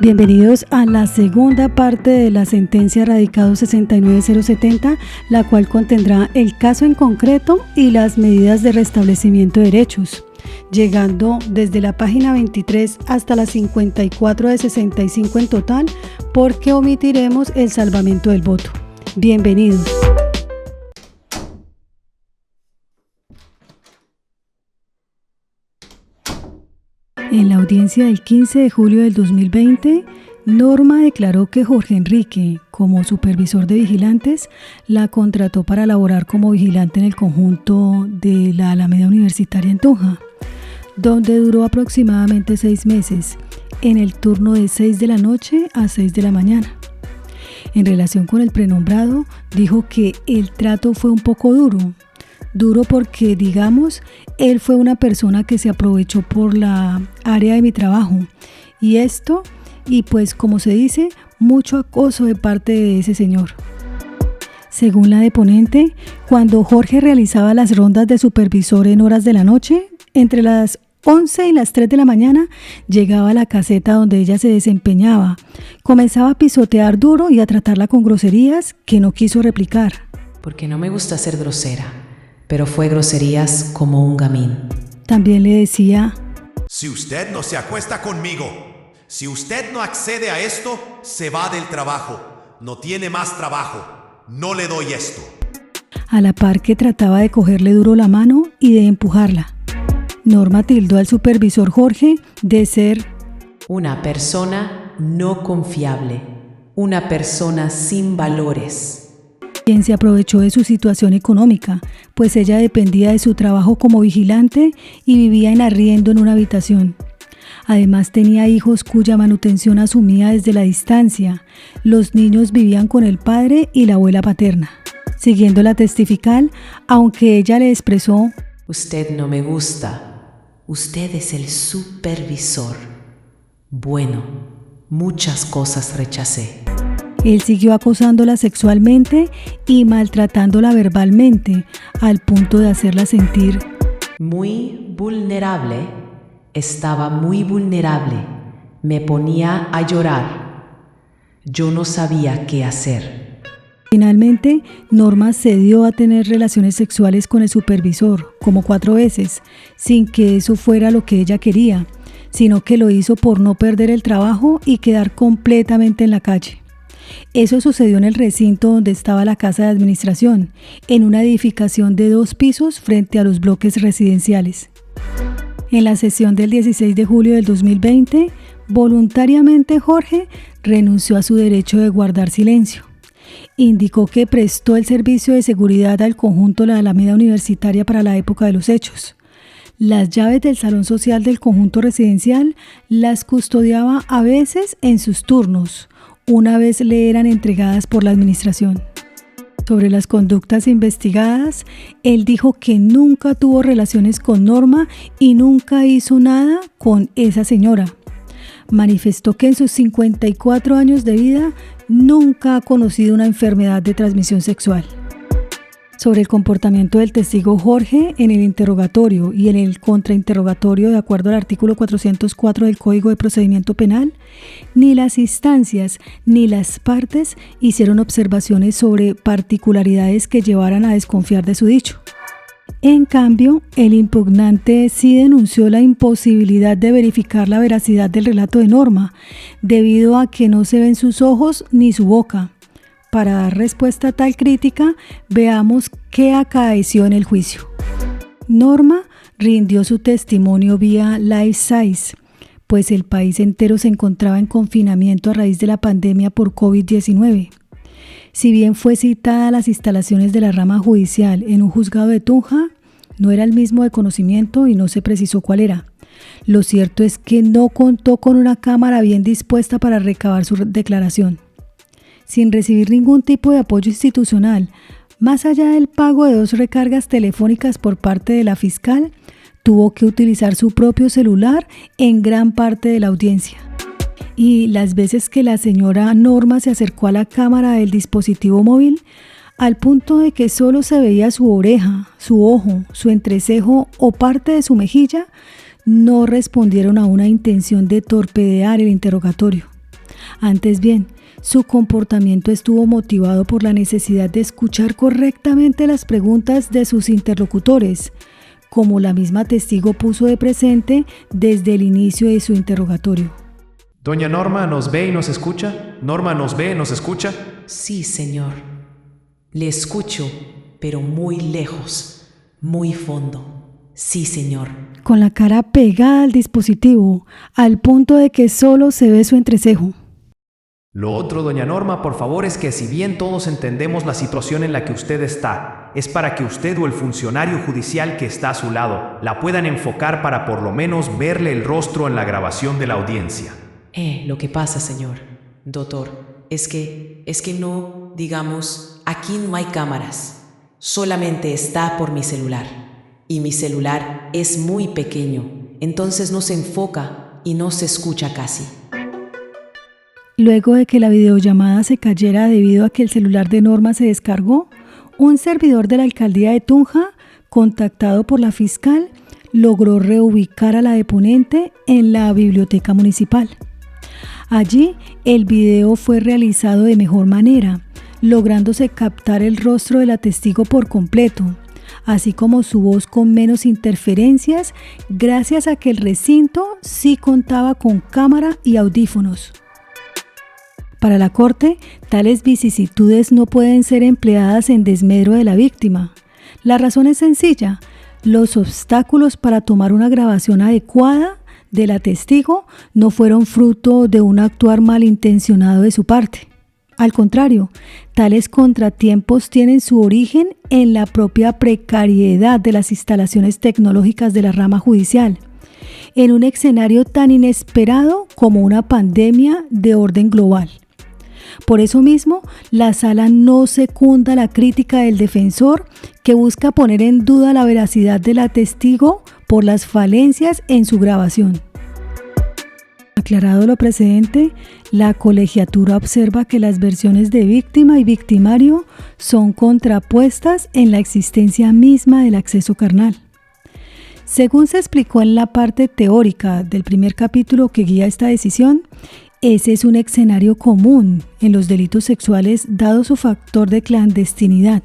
Bienvenidos a la segunda parte de la sentencia radicado 69070, la cual contendrá el caso en concreto y las medidas de restablecimiento de derechos, llegando desde la página 23 hasta la 54 de 65 en total, porque omitiremos el salvamento del voto. Bienvenidos. En la audiencia del 15 de julio del 2020, Norma declaró que Jorge Enrique, como supervisor de vigilantes, la contrató para laborar como vigilante en el conjunto de la Alameda Universitaria en Tunja, donde duró aproximadamente 6 meses, en el turno de 6 de la noche a 6 de la mañana. En relación con el prenombrado, dijo que el trato fue un poco duro porque, digamos, él fue una persona que se aprovechó por la área de mi trabajo y pues como se dice, mucho acoso de parte de ese señor. Según la deponente, cuando Jorge realizaba las rondas de supervisor en horas de la noche, entre las 11 y las 3 de la mañana, llegaba a la caseta donde ella se desempeñaba, comenzaba a pisotear duro y a tratarla con groserías que no quiso replicar. Porque no me gusta ser grosera, pero fue groserías como un gamín. También le decía: si usted no se acuesta conmigo, si usted no accede a esto, se va del trabajo. No tiene más trabajo. No le doy esto. A la par que trataba de cogerle duro la mano y de empujarla. Norma tildó al supervisor Jorge de ser una persona no confiable, una persona sin valores, quien se aprovechó de su situación económica, pues ella dependía de su trabajo como vigilante y vivía en arriendo en una habitación. Además tenía hijos cuya manutención asumía desde la distancia. Los niños vivían con el padre y la abuela paterna. Siguiendo la testifical, aunque ella le expresó: usted no me gusta, usted es el supervisor. Bueno, muchas cosas rechacé. Él siguió acosándola sexualmente y maltratándola verbalmente, al punto de hacerla sentir muy vulnerable. Estaba muy vulnerable. Me ponía a llorar. Yo no sabía qué hacer. Finalmente, Norma cedió a tener relaciones sexuales con el supervisor, como 4 veces, sin que eso fuera lo que ella quería, sino que lo hizo por no perder el trabajo y quedar completamente en la calle. Eso sucedió en el recinto donde estaba la casa de administración, en una edificación de 2 pisos frente a los bloques residenciales. En la sesión del 16 de julio del 2020, voluntariamente Jorge renunció a su derecho de guardar silencio. Indicó que prestó el servicio de seguridad al conjunto de la Alameda Universitaria para la época de los hechos. Las llaves del salón social del conjunto residencial las custodiaba a veces en sus turnos, una vez le eran entregadas por la administración. Sobre las conductas investigadas, él dijo que nunca tuvo relaciones con Norma y nunca hizo nada con esa señora. Manifestó que en sus 54 años de vida nunca ha conocido una enfermedad de transmisión sexual. Sobre el comportamiento del testigo Jorge en el interrogatorio y en el contrainterrogatorio de acuerdo al artículo 404 del Código de Procedimiento Penal, ni las instancias ni las partes hicieron observaciones sobre particularidades que llevaran a desconfiar de su dicho. En cambio, el impugnante sí denunció la imposibilidad de verificar la veracidad del relato de Norma, debido a que no se ven sus ojos ni su boca. Para dar respuesta a tal crítica, veamos qué acaeció en el juicio. Norma rindió su testimonio vía Live Size, pues el país entero se encontraba en confinamiento a raíz de la pandemia por COVID-19. Si bien fue citada a las instalaciones de la rama judicial en un juzgado de Tunja, no era el mismo de conocimiento y no se precisó cuál era. Lo cierto es que no contó con una cámara bien dispuesta para recabar su declaración. Sin recibir ningún tipo de apoyo institucional, más allá del pago de 2 recargas telefónicas por parte de la fiscal, tuvo que utilizar su propio celular en gran parte de la audiencia. Y las veces que la señora Norma se acercó a la cámara del dispositivo móvil, al punto de que solo se veía su oreja, su ojo, su entrecejo o parte de su mejilla, no respondieron a una intención de torpedear el interrogatorio. Antes bien, su comportamiento estuvo motivado por la necesidad de escuchar correctamente las preguntas de sus interlocutores, como la misma testigo puso de presente desde el inicio de su interrogatorio. Doña Norma, ¿nos ve y nos escucha? ¿Norma nos ve y nos escucha? Sí, señor. Le escucho, pero muy lejos, muy fondo. Sí, señor. Con la cara pegada al dispositivo, al punto de que solo se ve su entrecejo. Lo otro, doña Norma, por favor, es que si bien todos entendemos la situación en la que usted está, es para que usted o el funcionario judicial que está a su lado la puedan enfocar para por lo menos verle el rostro en la grabación de la audiencia. Lo que pasa, señor, doctor, es que no, digamos, aquí no hay cámaras. Solamente está por mi celular. Y mi celular es muy pequeño, entonces no se enfoca y no se escucha casi. Luego de que la videollamada se cayera debido a que el celular de Norma se descargó, un servidor de la alcaldía de Tunja, contactado por la fiscal, logró reubicar a la deponente en la biblioteca municipal. Allí, el video fue realizado de mejor manera, lográndose captar el rostro de la testigo por completo, así como su voz con menos interferencias, gracias a que el recinto sí contaba con cámara y audífonos. Para la Corte, tales vicisitudes no pueden ser empleadas en desmedro de la víctima. La razón es sencilla: los obstáculos para tomar una grabación adecuada de la testigo no fueron fruto de un actuar malintencionado de su parte. Al contrario, tales contratiempos tienen su origen en la propia precariedad de las instalaciones tecnológicas de la rama judicial, en un escenario tan inesperado como una pandemia de orden global. Por eso mismo, la sala no secunda la crítica del defensor, que busca poner en duda la veracidad de la testigo por las falencias en su grabación. Aclarado lo precedente, la colegiatura observa que las versiones de víctima y victimario son contrapuestas en la existencia misma del acceso carnal. Según se explicó en la parte teórica del primer capítulo que guía esta decisión, ese es un escenario común en los delitos sexuales dado su factor de clandestinidad.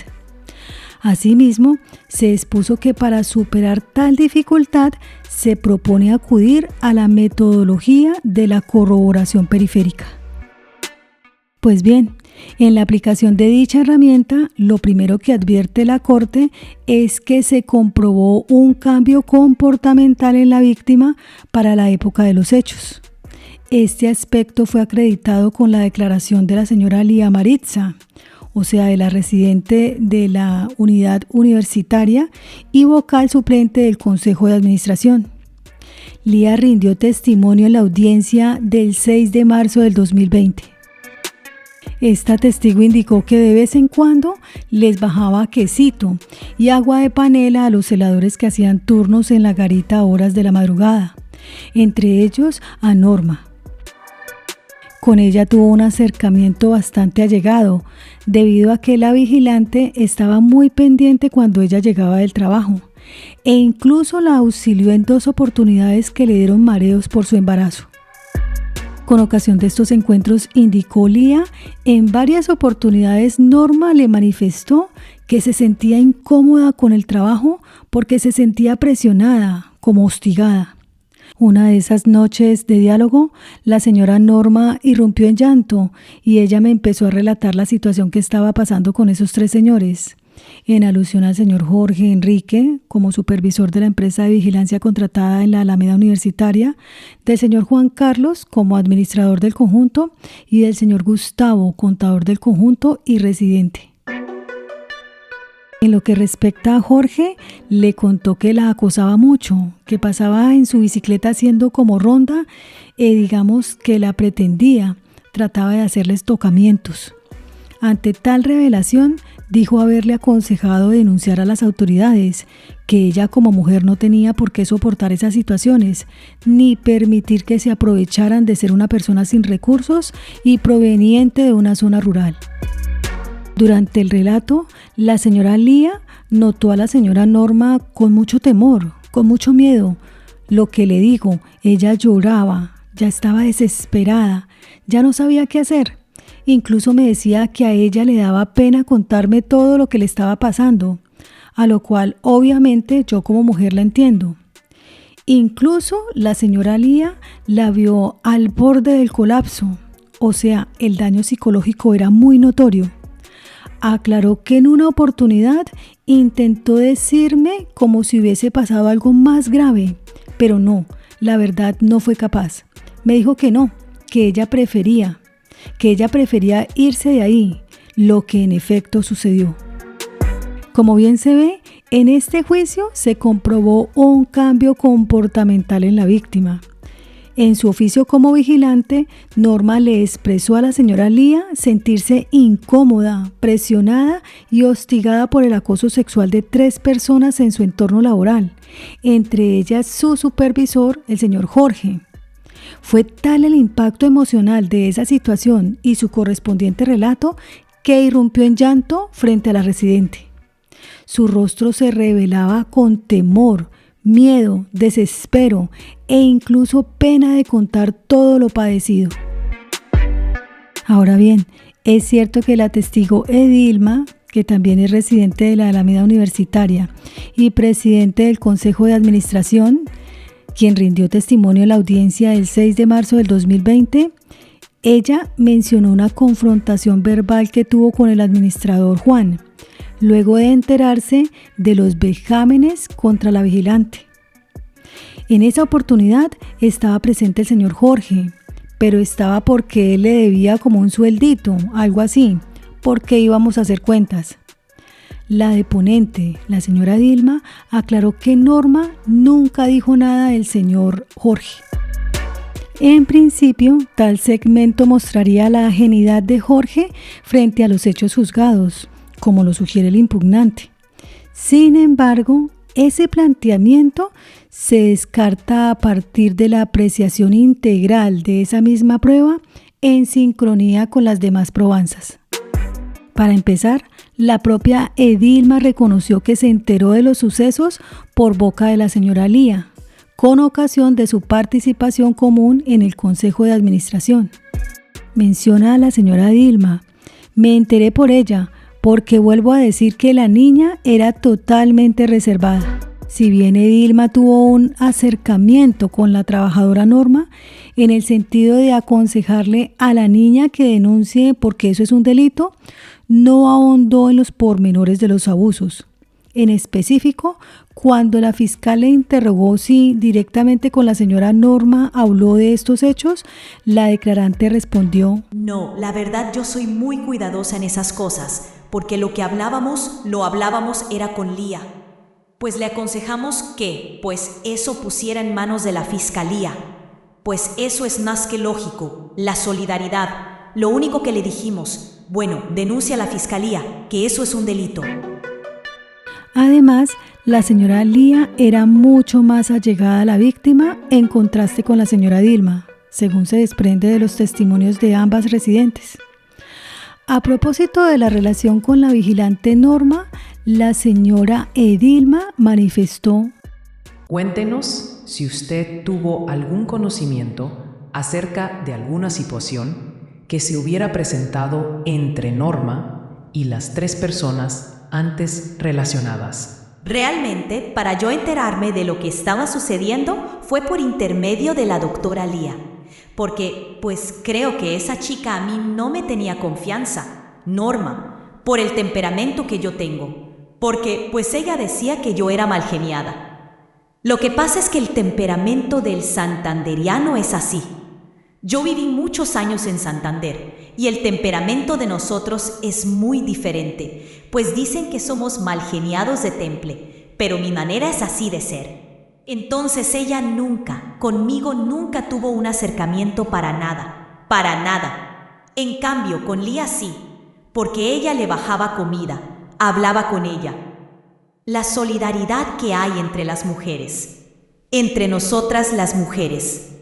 Asimismo, se expuso que para superar tal dificultad se propone acudir a la metodología de la corroboración periférica. Pues bien, en la aplicación de dicha herramienta, lo primero que advierte la Corte es que se comprobó un cambio comportamental en la víctima para la época de los hechos. Este aspecto fue acreditado con la declaración de la señora Lía Maritza, o sea, de la residente de la unidad universitaria y vocal suplente del Consejo de Administración. Lía rindió testimonio en la audiencia del 6 de marzo del 2020. Esta testigo indicó que de vez en cuando les bajaba quesito y agua de panela a los celadores que hacían turnos en la garita a horas de la madrugada, entre ellos a Norma. Con ella tuvo un acercamiento bastante allegado, debido a que la vigilante estaba muy pendiente cuando ella llegaba del trabajo, e incluso la auxilió en 2 oportunidades que le dieron mareos por su embarazo. Con ocasión de estos encuentros, indicó Lía, en varias oportunidades Norma le manifestó que se sentía incómoda con el trabajo porque se sentía presionada, como hostigada. Una de esas noches de diálogo, la señora Norma irrumpió en llanto y ella me empezó a relatar la situación que estaba pasando con esos 3 señores, en alusión al señor Jorge Enrique como supervisor de la empresa de vigilancia contratada en la Alameda Universitaria, del señor Juan Carlos como administrador del conjunto y del señor Gustavo, contador del conjunto y residente. En lo que respecta a Jorge, le contó que la acosaba mucho, que pasaba en su bicicleta haciendo como ronda, digamos que la pretendía, trataba de hacerles tocamientos. Ante tal revelación, dijo haberle aconsejado denunciar a las autoridades, que ella como mujer no tenía por qué soportar esas situaciones, ni permitir que se aprovecharan de ser una persona sin recursos y proveniente de una zona rural. Durante el relato, la señora Lía notó a la señora Norma con mucho temor, con mucho miedo. Lo que le digo, ella lloraba Ya estaba desesperada, ya no sabía qué hacer. Incluso me decía que a ella le daba pena contarme todo lo que le estaba pasando, a lo cual obviamente yo como mujer la entiendo. Incluso la señora Lía la vio al borde del colapso, o sea, el daño psicológico era muy notorio. Aclaró que en una oportunidad intentó decirme como si hubiese pasado algo más grave, pero no, la verdad no fue capaz. Me dijo que no, que ella prefería irse de ahí, lo que en efecto sucedió. Como bien se ve, en este juicio se comprobó un cambio comportamental en la víctima. En su oficio como vigilante, Norma le expresó a la señora Lía sentirse incómoda, presionada y hostigada por el acoso sexual de 3 personas en su entorno laboral, entre ellas su supervisor, el señor Jorge. Fue tal el impacto emocional de esa situación y su correspondiente relato que irrumpió en llanto frente a la residente. Su rostro se revelaba con temor, miedo, desespero e incluso pena de contar todo lo padecido. Ahora bien, es cierto que la testigo Edilma, que también es residente de la Alameda Universitaria y presidente del Consejo de Administración, quien rindió testimonio en la audiencia del 6 de marzo del 2020, ella mencionó una confrontación verbal que tuvo con el administrador Juan, luego de enterarse de los vejámenes contra la vigilante. En esa oportunidad estaba presente el señor Jorge, pero estaba porque él le debía como un sueldito, algo así, porque íbamos a hacer cuentas. La deponente, la señora Dilma, aclaró que Norma nunca dijo nada del señor Jorge. En principio, tal segmento mostraría la ajenidad de Jorge frente a los hechos juzgados, como lo sugiere el impugnante. Sin embargo, ese planteamiento se descarta a partir de la apreciación integral de esa misma prueba en sincronía con las demás probanzas. Para empezar, la propia Edilma reconoció que se enteró de los sucesos por boca de la señora Lía, con ocasión de su participación común en el Consejo de Administración. Menciona a la señora Edilma: me enteré por ella, porque vuelvo a decir que la niña era totalmente reservada. Si bien Edilma tuvo un acercamiento con la trabajadora Norma, en el sentido de aconsejarle a la niña que denuncie porque eso es un delito, no ahondó en los pormenores de los abusos. En específico, cuando la fiscal le interrogó si directamente con la señora Norma habló de estos hechos, la declarante respondió: no, la verdad yo soy muy cuidadosa en esas cosas, porque lo hablábamos era con Lía. Pues le aconsejamos que, pues eso pusiera en manos de la fiscalía. Pues eso es más que lógico, la solidaridad. Lo único que le dijimos, bueno, denuncia a la fiscalía, que eso es un delito. Además, la señora Lía era mucho más allegada a la víctima en contraste con la señora Dilma, según se desprende de los testimonios de ambas residentes. A propósito de la relación con la vigilante Norma, la señora Edilma manifestó: Cuéntenos si usted tuvo algún conocimiento acerca de alguna situación que se hubiera presentado entre Norma y las 3 personas antes relacionadas. Realmente, para yo enterarme de lo que estaba sucediendo, fue por intermedio de la doctora Lía. Porque, pues creo que esa chica a mí no me tenía confianza, Norma, por el temperamento que yo tengo. Porque, pues ella decía que yo era malgeniada. Lo que pasa es que el temperamento del santanderiano es así. Yo viví muchos años en Santander y el temperamento de nosotros es muy diferente, pues dicen que somos malgeniados de temple, pero mi manera es así de ser. Entonces ella conmigo nunca tuvo un acercamiento para nada. En cambio, con Lía sí, porque ella le bajaba comida, hablaba con ella. La solidaridad que hay entre las mujeres, entre nosotras las mujeres.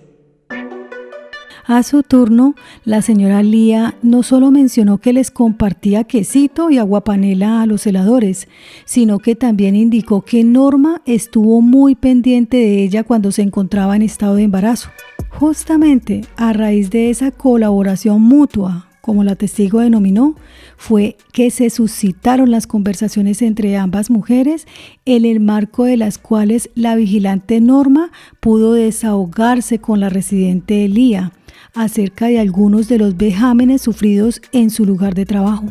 A su turno, la señora Lía no solo mencionó que les compartía quesito y aguapanela a los celadores, sino que también indicó que Norma estuvo muy pendiente de ella cuando se encontraba en estado de embarazo. Justamente a raíz de esa colaboración mutua, como la testigo denominó, fue que se suscitaron las conversaciones entre ambas mujeres, en el marco de las cuales la vigilante Norma pudo desahogarse con la residente Lía acerca de algunos de los vejámenes sufridos en su lugar de trabajo.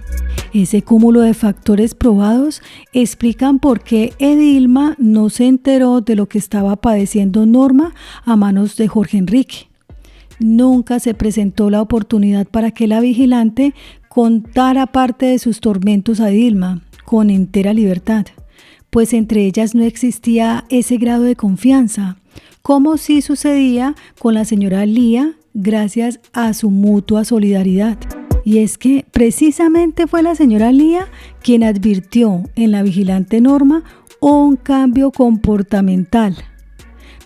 Ese cúmulo de factores probados explican por qué Edilma no se enteró de lo que estaba padeciendo Norma a manos de Jorge Enrique. Nunca se presentó la oportunidad para que la vigilante contara parte de sus tormentos a Edilma con entera libertad, pues entre ellas no existía ese grado de confianza, como sí sucedía con la señora Lía, gracias a su mutua solidaridad. Y es que precisamente fue la señora Lía quien advirtió en la vigilante Norma un cambio comportamental.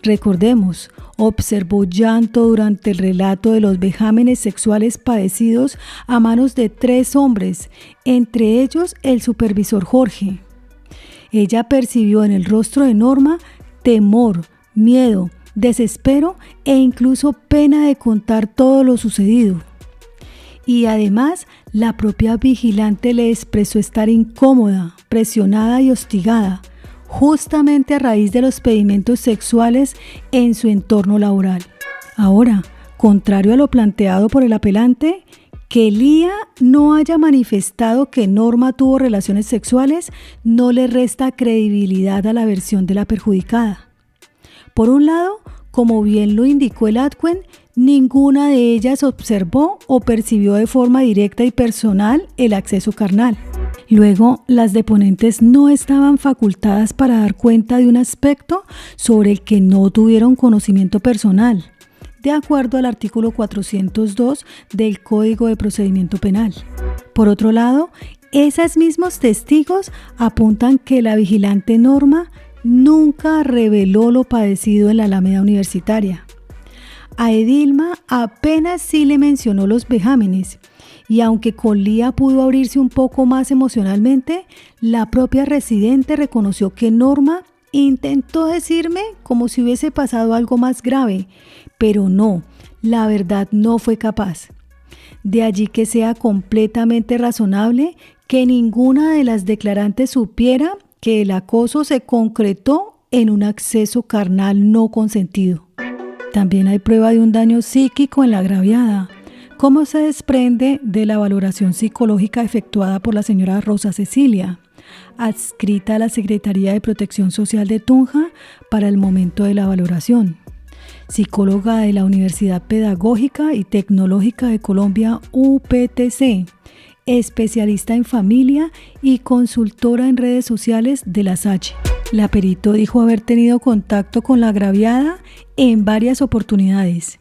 Recordemos, observó llanto durante el relato de los vejámenes sexuales padecidos a manos de 3 hombres, entre ellos el supervisor Jorge. Ella percibió en el rostro de Norma temor, miedo, desespero e incluso pena de contar todo lo sucedido. Y además, la propia vigilante le expresó estar incómoda, presionada y hostigada, justamente a raíz de los pedimentos sexuales en su entorno laboral. Ahora, contrario a lo planteado por el apelante, que Lía no haya manifestado que Norma tuvo relaciones sexuales no le resta credibilidad a la versión de la perjudicada. Por un lado, como bien lo indicó el ADCUEN, ninguna de ellas observó o percibió de forma directa y personal el acceso carnal. Luego, las deponentes no estaban facultadas para dar cuenta de un aspecto sobre el que no tuvieron conocimiento personal, de acuerdo al artículo 402 del Código de Procedimiento Penal. Por otro lado, esos mismos testigos apuntan que la vigilante Norma nunca reveló lo padecido en la Alameda Universitaria. A Edilma apenas sí le mencionó los vejámenes, y aunque con Lía pudo abrirse un poco más emocionalmente, la propia residente reconoció que Norma intentó decirme como si hubiese pasado algo más grave, pero no, la verdad no fue capaz. De allí que sea completamente razonable que ninguna de las declarantes supiera que el acoso se concretó en un acceso carnal no consentido. También hay prueba de un daño psíquico en la agraviada, como se desprende de la valoración psicológica efectuada por la señora Rosa Cecilia, adscrita a la Secretaría de Protección Social de Tunja para el momento de la valoración. Psicóloga de la Universidad Pedagógica y Tecnológica de Colombia, UPTC, especialista en familia y consultora en redes sociales de la SACHE. La perito dijo haber tenido contacto con la agraviada en varias oportunidades.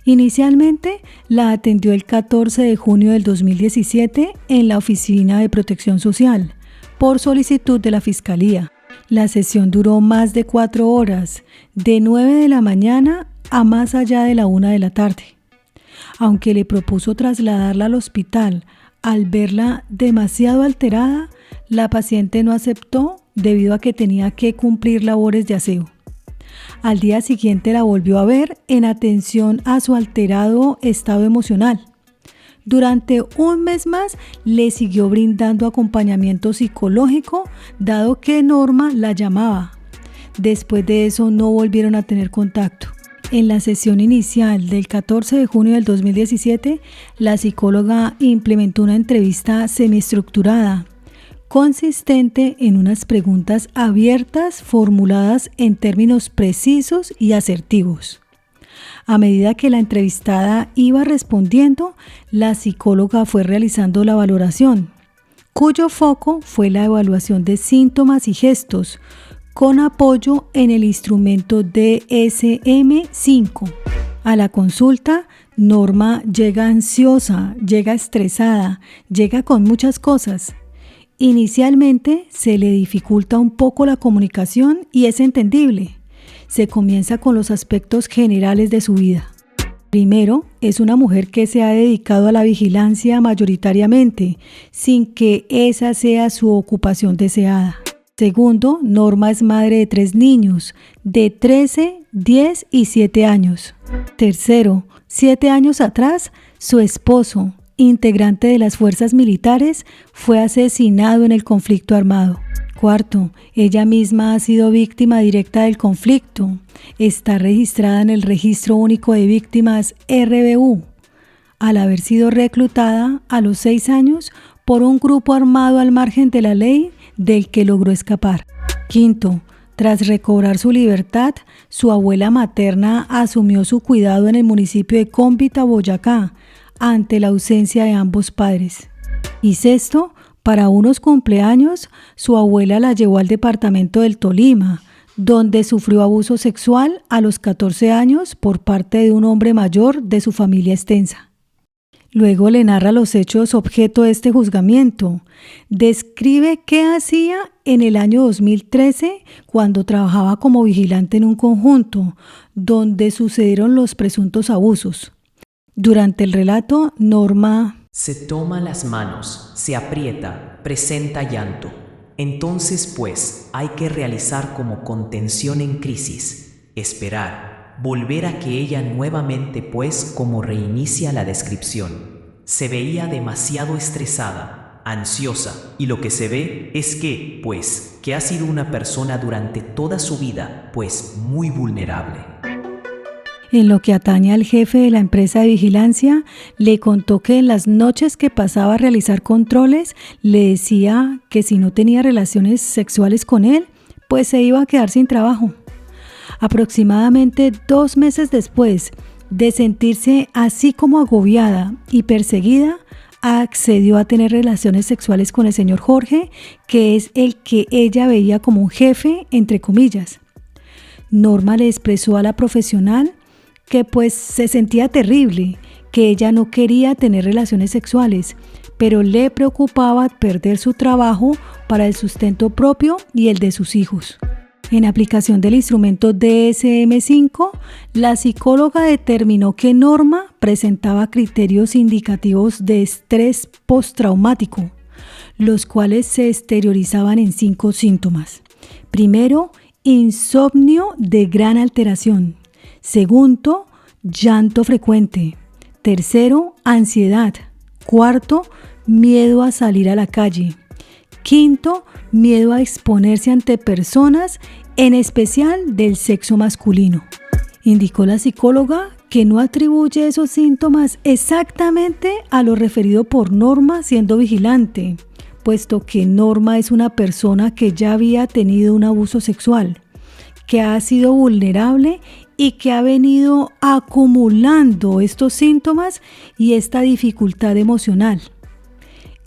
Inicialmente la atendió el 14 de junio del 2017 en la Oficina de Protección Social, por solicitud de la Fiscalía. La sesión duró más de 4 horas, de 9 de la mañana a más allá de la 1 de la tarde. Aunque le propuso trasladarla al hospital, al verla demasiado alterada, la paciente no aceptó debido a que tenía que cumplir labores de aseo. Al día siguiente la volvió a ver en atención a su alterado estado emocional. Durante un mes más le siguió brindando acompañamiento psicológico, dado que Norma la llamaba. Después de eso no volvieron a tener contacto. En la sesión inicial del 14 de junio del 2017, la psicóloga implementó una entrevista semiestructurada, consistente en unas preguntas abiertas formuladas en términos precisos y asertivos. A medida que la entrevistada iba respondiendo, la psicóloga fue realizando la valoración, cuyo foco fue la evaluación de síntomas y gestos, con apoyo en el instrumento DSM-5. A la consulta, Norma llega ansiosa, llega estresada, llega con muchas cosas. Inicialmente se le dificulta un poco la comunicación y es entendible. Se comienza con los aspectos generales de su vida. Primero, es una mujer que se ha dedicado a la vigilancia mayoritariamente, sin que esa sea su ocupación deseada. Segundo, Norma es madre de 3 niños, de 13, 10 y 7 años. Tercero, 7 años atrás, su esposo, integrante de las fuerzas militares, fue asesinado en el conflicto armado. Cuarto, ella misma ha sido víctima directa del conflicto. Está registrada en el Registro Único de Víctimas RBU, al haber sido reclutada a los 6 años por un grupo armado al margen de la ley del que logró escapar. Quinto, tras recobrar su libertad, su abuela materna asumió su cuidado en el municipio de Cómbita, Boyacá, ante la ausencia de ambos padres. Y sexto, para unos cumpleaños, su abuela la llevó al departamento del Tolima, donde sufrió abuso sexual a los 14 años por parte de un hombre mayor de su familia extensa. Luego le narra los hechos objeto de este juzgamiento. Describe qué hacía en el año 2013 cuando trabajaba como vigilante en un conjunto donde sucedieron los presuntos abusos. Durante el relato, Norma se toma las manos, se aprieta, presenta llanto. Entonces, pues, hay que realizar como contención en crisis, esperar, volver a que ella nuevamente, pues, como reinicia la descripción. Se veía demasiado estresada, ansiosa, y lo que se ve es que, pues, que ha sido una persona durante toda su vida, pues, muy vulnerable. En lo que atañe al jefe de la empresa de vigilancia, le contó que en las noches que pasaba a realizar controles, le decía que si no tenía relaciones sexuales con él, pues se iba a quedar sin trabajo. Aproximadamente 2 meses después de sentirse así como agobiada y perseguida, accedió a tener relaciones sexuales con el señor Jorge, que es el que ella veía como un jefe, entre comillas. Norma le expresó a la profesional que pues se sentía terrible, que ella no quería tener relaciones sexuales, pero le preocupaba perder su trabajo para el sustento propio y el de sus hijos. En aplicación del instrumento DSM-5, la psicóloga determinó que Norma presentaba criterios indicativos de estrés postraumático, los cuales se exteriorizaban en 5 síntomas. Primero, insomnio de gran alteración. Segundo, llanto frecuente. Tercero, ansiedad. Cuarto, miedo a salir a la calle. Quinto, miedo a exponerse ante personas, en especial del sexo masculino. Indicó la psicóloga que no atribuye esos síntomas exactamente a lo referido por Norma siendo vigilante, puesto que Norma es una persona que ya había tenido un abuso sexual, que ha sido vulnerable y que ha venido acumulando estos síntomas y esta dificultad emocional.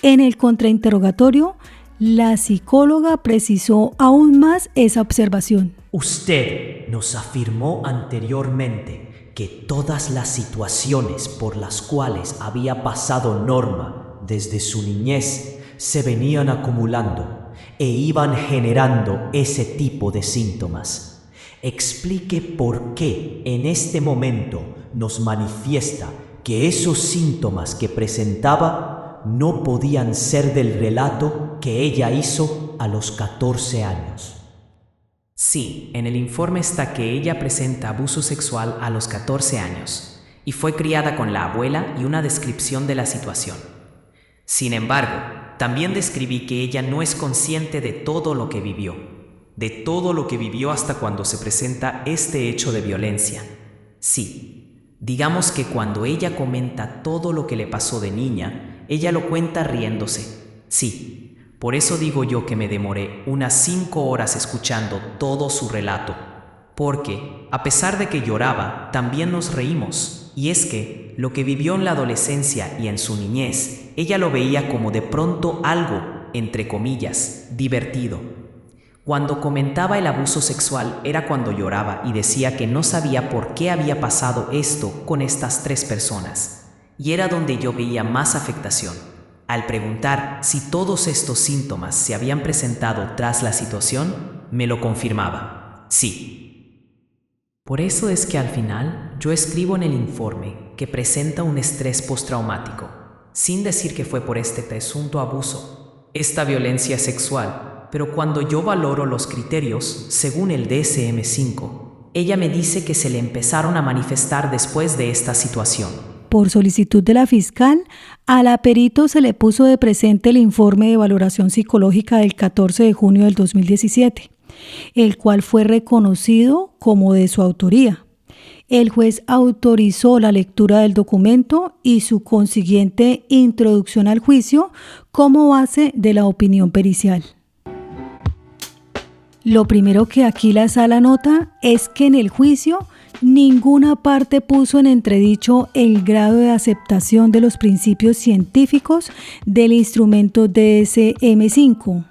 En el contrainterrogatorio, la psicóloga precisó aún más esa observación. Usted nos afirmó anteriormente que todas las situaciones por las cuales había pasado Norma desde su niñez se venían acumulando e iban generando ese tipo de síntomas. Explique por qué en este momento nos manifiesta que esos síntomas que presentaba no podían ser del relato que ella hizo a los 14 años. Sí, en el informe está que ella presenta abuso sexual a los 14 años y fue criada con la abuela y una descripción de la situación. Sin embargo, también describí que ella no es consciente de todo lo que vivió. De todo lo que vivió hasta cuando se presenta este hecho de violencia. Sí, digamos que cuando ella comenta todo lo que le pasó de niña, ella lo cuenta riéndose. Sí, por eso digo yo que me demoré unas 5 horas escuchando todo su relato, porque, a pesar de que lloraba, también nos reímos, y es que lo que vivió en la adolescencia y en su niñez, ella lo veía como de pronto algo, entre comillas, divertido. Cuando comentaba el abuso sexual era cuando lloraba y decía que no sabía por qué había pasado esto con estas 3 personas. Y era donde yo veía más afectación. Al preguntar si todos estos síntomas se habían presentado tras la situación, me lo confirmaba. Sí. Por eso es que al final yo escribo en el informe que presenta un estrés postraumático, sin decir que fue por este presunto abuso, esta violencia sexual. Pero cuando yo valoro los criterios, según el DSM-5, ella me dice que se le empezaron a manifestar después de esta situación. Por solicitud de la fiscal, a la perito se le puso de presente el informe de valoración psicológica del 14 de junio del 2017, el cual fue reconocido como de su autoría. El juez autorizó la lectura del documento y su consiguiente introducción al juicio como base de la opinión pericial. Lo primero que aquí la sala nota es que en el juicio ninguna parte puso en entredicho el grado de aceptación de los principios científicos del instrumento DSM-5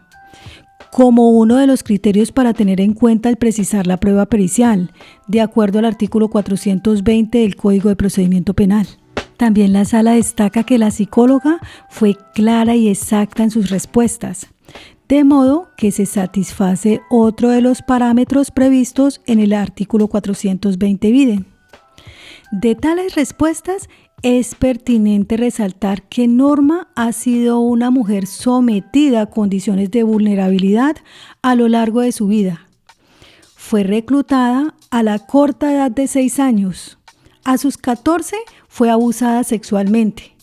como uno de los criterios para tener en cuenta al precisar la prueba pericial, de acuerdo al artículo 420 del Código de Procedimiento Penal. También la sala destaca que la psicóloga fue clara y exacta en sus respuestas, de modo que se satisface otro de los parámetros previstos en el artículo 420 viden. De tales respuestas, es pertinente resaltar que Norma ha sido una mujer sometida a condiciones de vulnerabilidad a lo largo de su vida. Fue reclutada a la corta edad de 6 años. A sus 14 fue abusada sexualmente.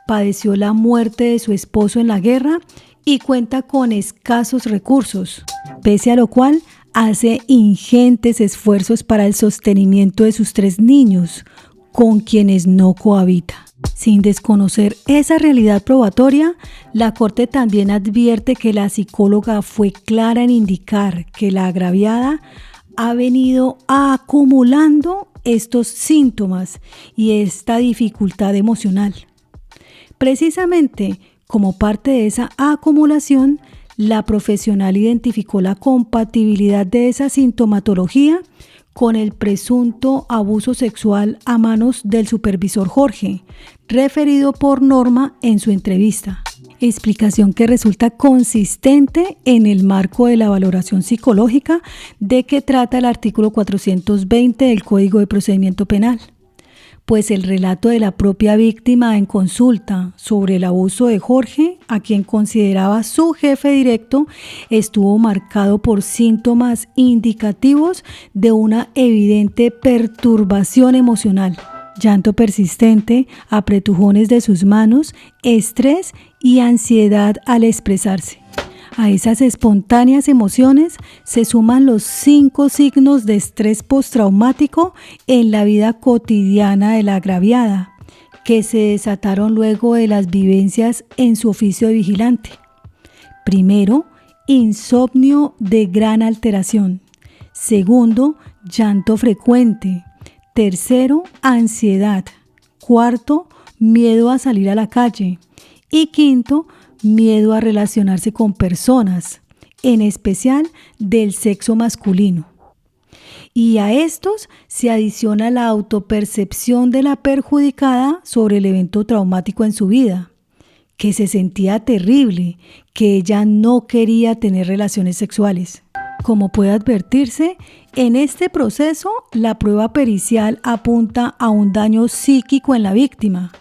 Padeció la muerte de su esposo en la guerra y cuenta con escasos recursos, pese a lo cual hace ingentes esfuerzos para el sostenimiento de sus 3 niños, con quienes no cohabita. Sin desconocer esa realidad probatoria, la Corte también advierte que la psicóloga fue clara en indicar que la agraviada ha venido acumulando estos síntomas y esta dificultad emocional. Precisamente como parte de esa acumulación, la profesional identificó la compatibilidad de esa sintomatología con el presunto abuso sexual a manos del supervisor Jorge, referido por Norma en su entrevista. Explicación que resulta consistente en el marco de la valoración psicológica de que trata el artículo 420 del Código de Procedimiento Penal. Pues el relato de la propia víctima en consulta sobre el abuso de Jorge, a quien consideraba su jefe directo, estuvo marcado por síntomas indicativos de una evidente perturbación emocional, llanto persistente, apretujones de sus manos, estrés y ansiedad al expresarse. A esas espontáneas emociones se suman los 5 signos de estrés postraumático en la vida cotidiana de la agraviada, que se desataron luego de las vivencias en su oficio de vigilante. Primero, insomnio de gran alteración. Segundo, llanto frecuente. Tercero, ansiedad. Cuarto, miedo a salir a la calle. Y quinto, miedo a relacionarse con personas, en especial del sexo masculino. Y a estos se adiciona la autopercepción de la perjudicada sobre el evento traumático en su vida, que se sentía terrible, que ella no quería tener relaciones sexuales. Como puede advertirse, en este proceso la prueba pericial apunta a un daño psíquico en la víctima,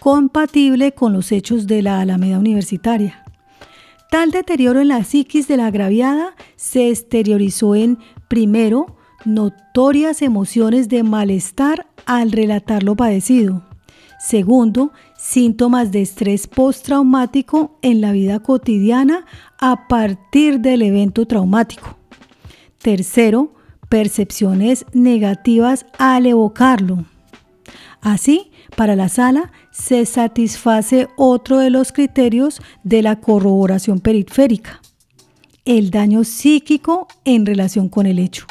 compatible con los hechos de la Alameda Universitaria. Tal deterioro en la psiquis de la agraviada se exteriorizó en, primero, notorias emociones de malestar al relatar lo padecido. Segundo, síntomas de estrés postraumático en la vida cotidiana a partir del evento traumático. Tercero, percepciones negativas al evocarlo. Así, para la sala se satisface otro de los criterios de la corroboración periférica, el daño psíquico en relación con el hecho.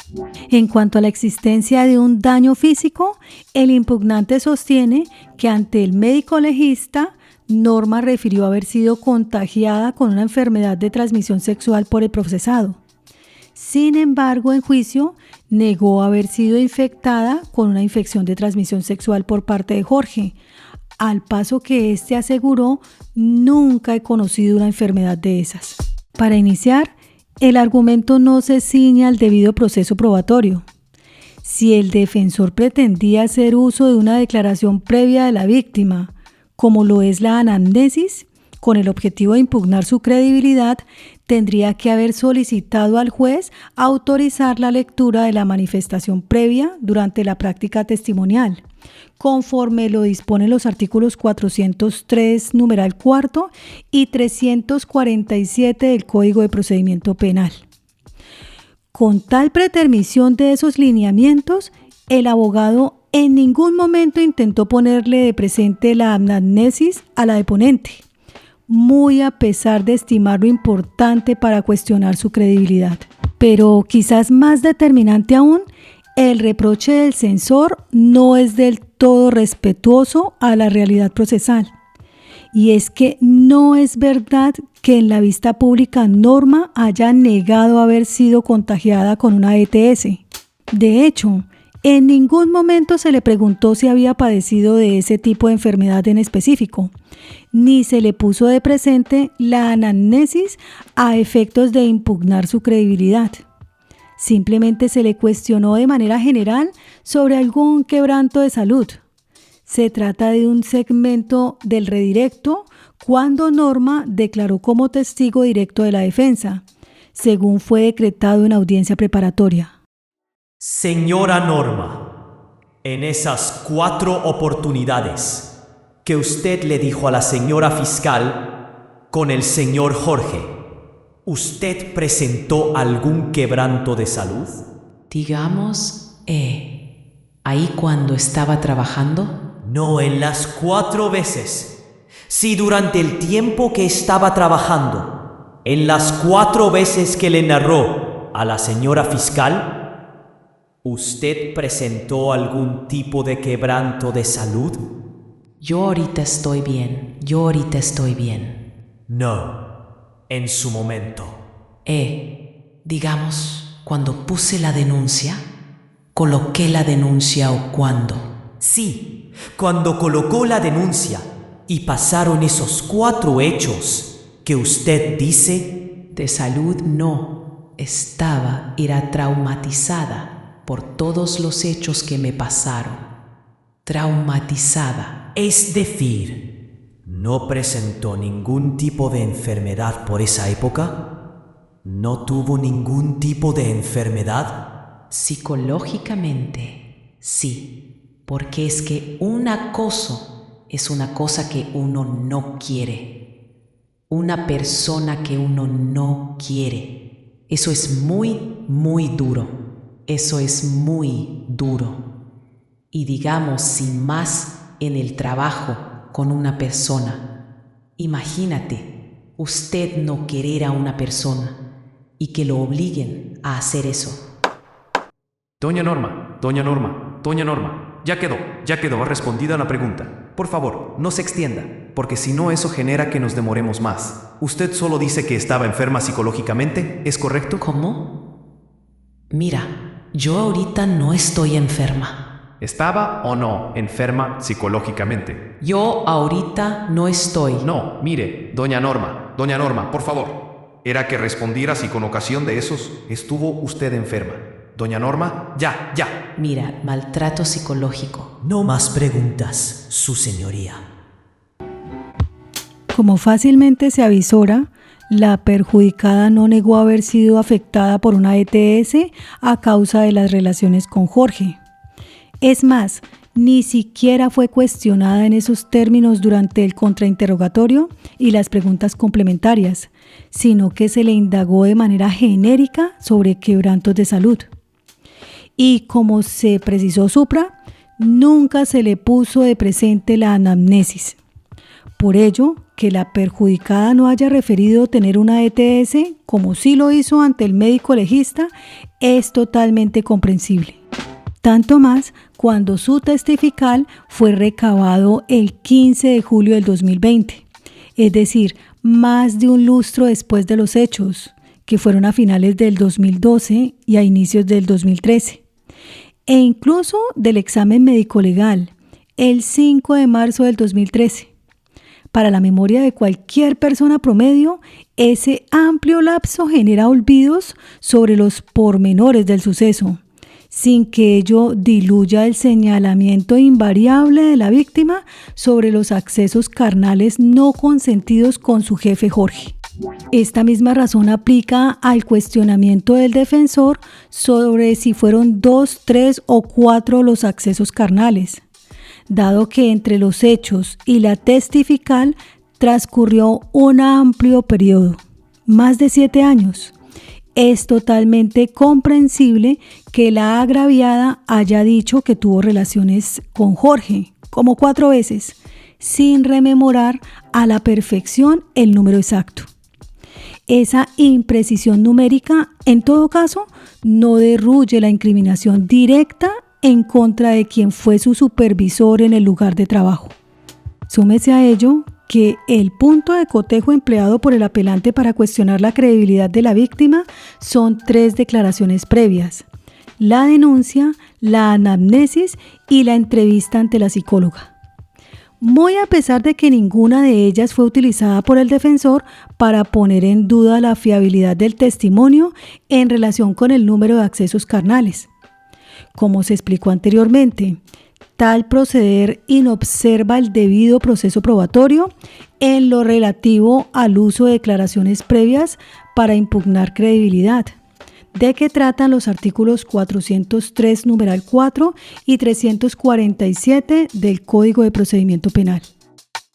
En cuanto a la existencia de un daño físico, el impugnante sostiene que ante el médico legista, Norma refirió haber sido contagiada con una enfermedad de transmisión sexual por el procesado. Sin embargo, en juicio, negó haber sido infectada con una infección de transmisión sexual por parte de Jorge, al paso que éste aseguró: nunca he conocido una enfermedad de esas. Para iniciar, el argumento no se ciña al debido proceso probatorio. Si el defensor pretendía hacer uso de una declaración previa de la víctima, como lo es la anamnesis, con el objetivo de impugnar su credibilidad, tendría que haber solicitado al juez autorizar la lectura de la manifestación previa durante la práctica testimonial, conforme lo disponen los artículos 403, numeral cuarto, y 347 del Código de Procedimiento Penal. Con tal pretermisión de esos lineamientos, el abogado en ningún momento intentó ponerle de presente la anamnesis a la deponente, muy a pesar de estimar lo importante para cuestionar su credibilidad. Pero quizás más determinante aún, el reproche del censor no es del todo respetuoso a la realidad procesal. Y es que no es verdad que en la vista pública Norma haya negado haber sido contagiada con una ETS. De hecho, en ningún momento se le preguntó si había padecido de ese tipo de enfermedad en específico, ni se le puso de presente la anamnesis a efectos de impugnar su credibilidad. Simplemente se le cuestionó de manera general sobre algún quebranto de salud. Se trata de un segmento del redirecto cuando Norma declaró como testigo directo de la defensa, según fue decretado en audiencia preparatoria. Señora Norma, en esas 4 oportunidades que usted le dijo a la señora fiscal con el señor Jorge, ¿usted presentó algún quebranto de salud? Digamos, ahí cuando estaba trabajando. No, en las 4 veces. Si durante el tiempo que estaba trabajando, en las 4 veces que le narró a la señora fiscal, ¿usted presentó algún tipo de quebranto de salud? Yo ahorita estoy bien. No, en su momento. Digamos, cuando puse la denuncia, coloqué la denuncia o cuándo. Sí, cuando colocó la denuncia y pasaron esos 4 hechos que usted dice. De salud no, era traumatizada por todos los hechos que me pasaron. Traumatizada. Es decir, ¿no presentó ningún tipo de enfermedad por esa época? ¿No tuvo ningún tipo de enfermedad? Psicológicamente, sí. Porque es que un acoso es una cosa que uno no quiere. Una persona que uno no quiere. Eso es muy, muy duro. Y digamos, sin más, en el trabajo con una persona. Imagínate, usted no querer a una persona y que lo obliguen a hacer eso. Doña Norma. Ya quedó respondida la pregunta. Por favor, no se extienda, porque si no eso genera que nos demoremos más. Usted solo dice que estaba enferma psicológicamente, ¿es correcto? ¿Cómo? Mira, yo ahorita no estoy enferma. ¿Estaba o no enferma psicológicamente? Yo ahorita no estoy. No, mire, Doña Norma, por favor. Era que respondieras y con ocasión de esos estuvo usted enferma. Doña Norma, ya. Mira, maltrato psicológico. No más preguntas, su señoría. Como fácilmente se avisora, la perjudicada no negó haber sido afectada por una ETS a causa de las relaciones con Jorge. Es más, ni siquiera fue cuestionada en esos términos durante el contrainterrogatorio y las preguntas complementarias, sino que se le indagó de manera genérica sobre quebrantos de salud. Y como se precisó supra, nunca se le puso de presente la anamnesis. Por ello, que la perjudicada no haya referido tener una ETS, como sí lo hizo ante el médico legista, es totalmente comprensible. Tanto más cuando su testifical fue recabado el 15 de julio del 2020, es decir, más de un lustro después de los hechos, que fueron a finales del 2012 y a inicios del 2013. E incluso del examen médico-legal, el 5 de marzo del 2013. Para la memoria de cualquier persona promedio, ese amplio lapso genera olvidos sobre los pormenores del suceso, sin que ello diluya el señalamiento invariable de la víctima sobre los accesos carnales no consentidos con su jefe Jorge. Esta misma razón aplica al cuestionamiento del defensor sobre si fueron 2, 3 o 4 los accesos carnales, dado que entre los hechos y la testifical transcurrió un amplio periodo, más de 7 años. Es totalmente comprensible que la agraviada haya dicho que tuvo relaciones con Jorge, como 4 veces, sin rememorar a la perfección el número exacto. Esa imprecisión numérica, en todo caso, no derruye la incriminación directa en contra de quien fue su supervisor en el lugar de trabajo. Súmese a ello que el punto de cotejo empleado por el apelante para cuestionar la credibilidad de la víctima son 3 declaraciones previas: la denuncia, la anamnesis y la entrevista ante la psicóloga. Muy a pesar de que ninguna de ellas fue utilizada por el defensor para poner en duda la fiabilidad del testimonio en relación con el número de accesos carnales. Como se explicó anteriormente, tal proceder inobserva el debido proceso probatorio en lo relativo al uso de declaraciones previas para impugnar credibilidad, de que tratan los artículos 403 numeral 4 y 347 del Código de Procedimiento Penal.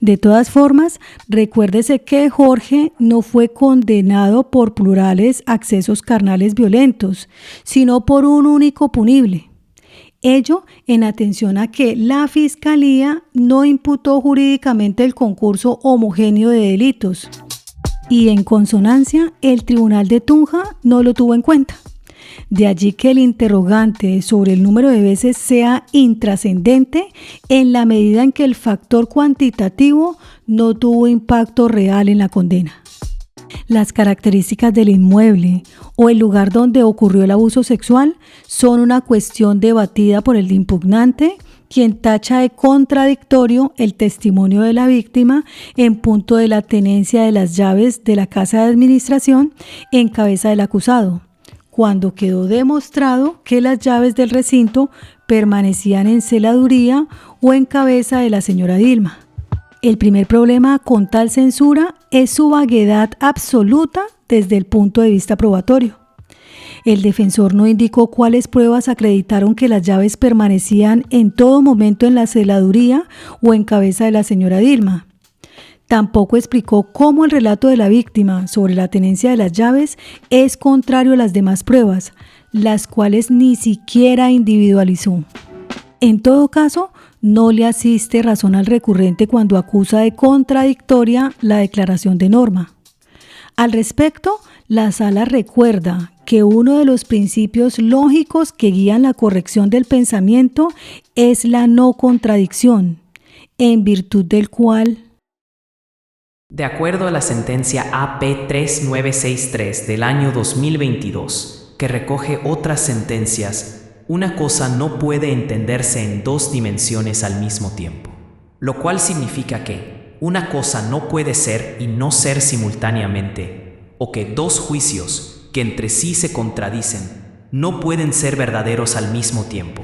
De todas formas, recuérdese que Jorge no fue condenado por plurales accesos carnales violentos, sino por un único punible. Ello en atención a que la Fiscalía no imputó jurídicamente el concurso homogéneo de delitos y en consonancia el Tribunal de Tunja no lo tuvo en cuenta. De allí que el interrogante sobre el número de veces sea intrascendente en la medida en que el factor cuantitativo no tuvo impacto real en la condena. Las características del inmueble o el lugar donde ocurrió el abuso sexual son una cuestión debatida por el impugnante, quien tacha de contradictorio el testimonio de la víctima en punto de la tenencia de las llaves de la casa de administración en cabeza del acusado, cuando quedó demostrado que las llaves del recinto permanecían en celaduría o en cabeza de la señora Dilma. El primer problema con tal censura es su vaguedad absoluta desde el punto de vista probatorio. El defensor no indicó cuáles pruebas acreditaron que las llaves permanecían en todo momento en la celaduría o en cabeza de la señora Dilma. Tampoco explicó cómo el relato de la víctima sobre la tenencia de las llaves es contrario a las demás pruebas, las cuales ni siquiera individualizó. En todo caso, no le asiste razón al recurrente cuando acusa de contradictoria la declaración de Norma. Al respecto, la Sala recuerda que uno de los principios lógicos que guían la corrección del pensamiento es la no contradicción, en virtud del cual, de acuerdo a la sentencia AP 3963 del año 2022, que recoge otras sentencias, una cosa no puede entenderse en 2 dimensiones al mismo tiempo, lo cual significa que una cosa no puede ser y no ser simultáneamente, o que 2 juicios que entre sí se contradicen no pueden ser verdaderos al mismo tiempo.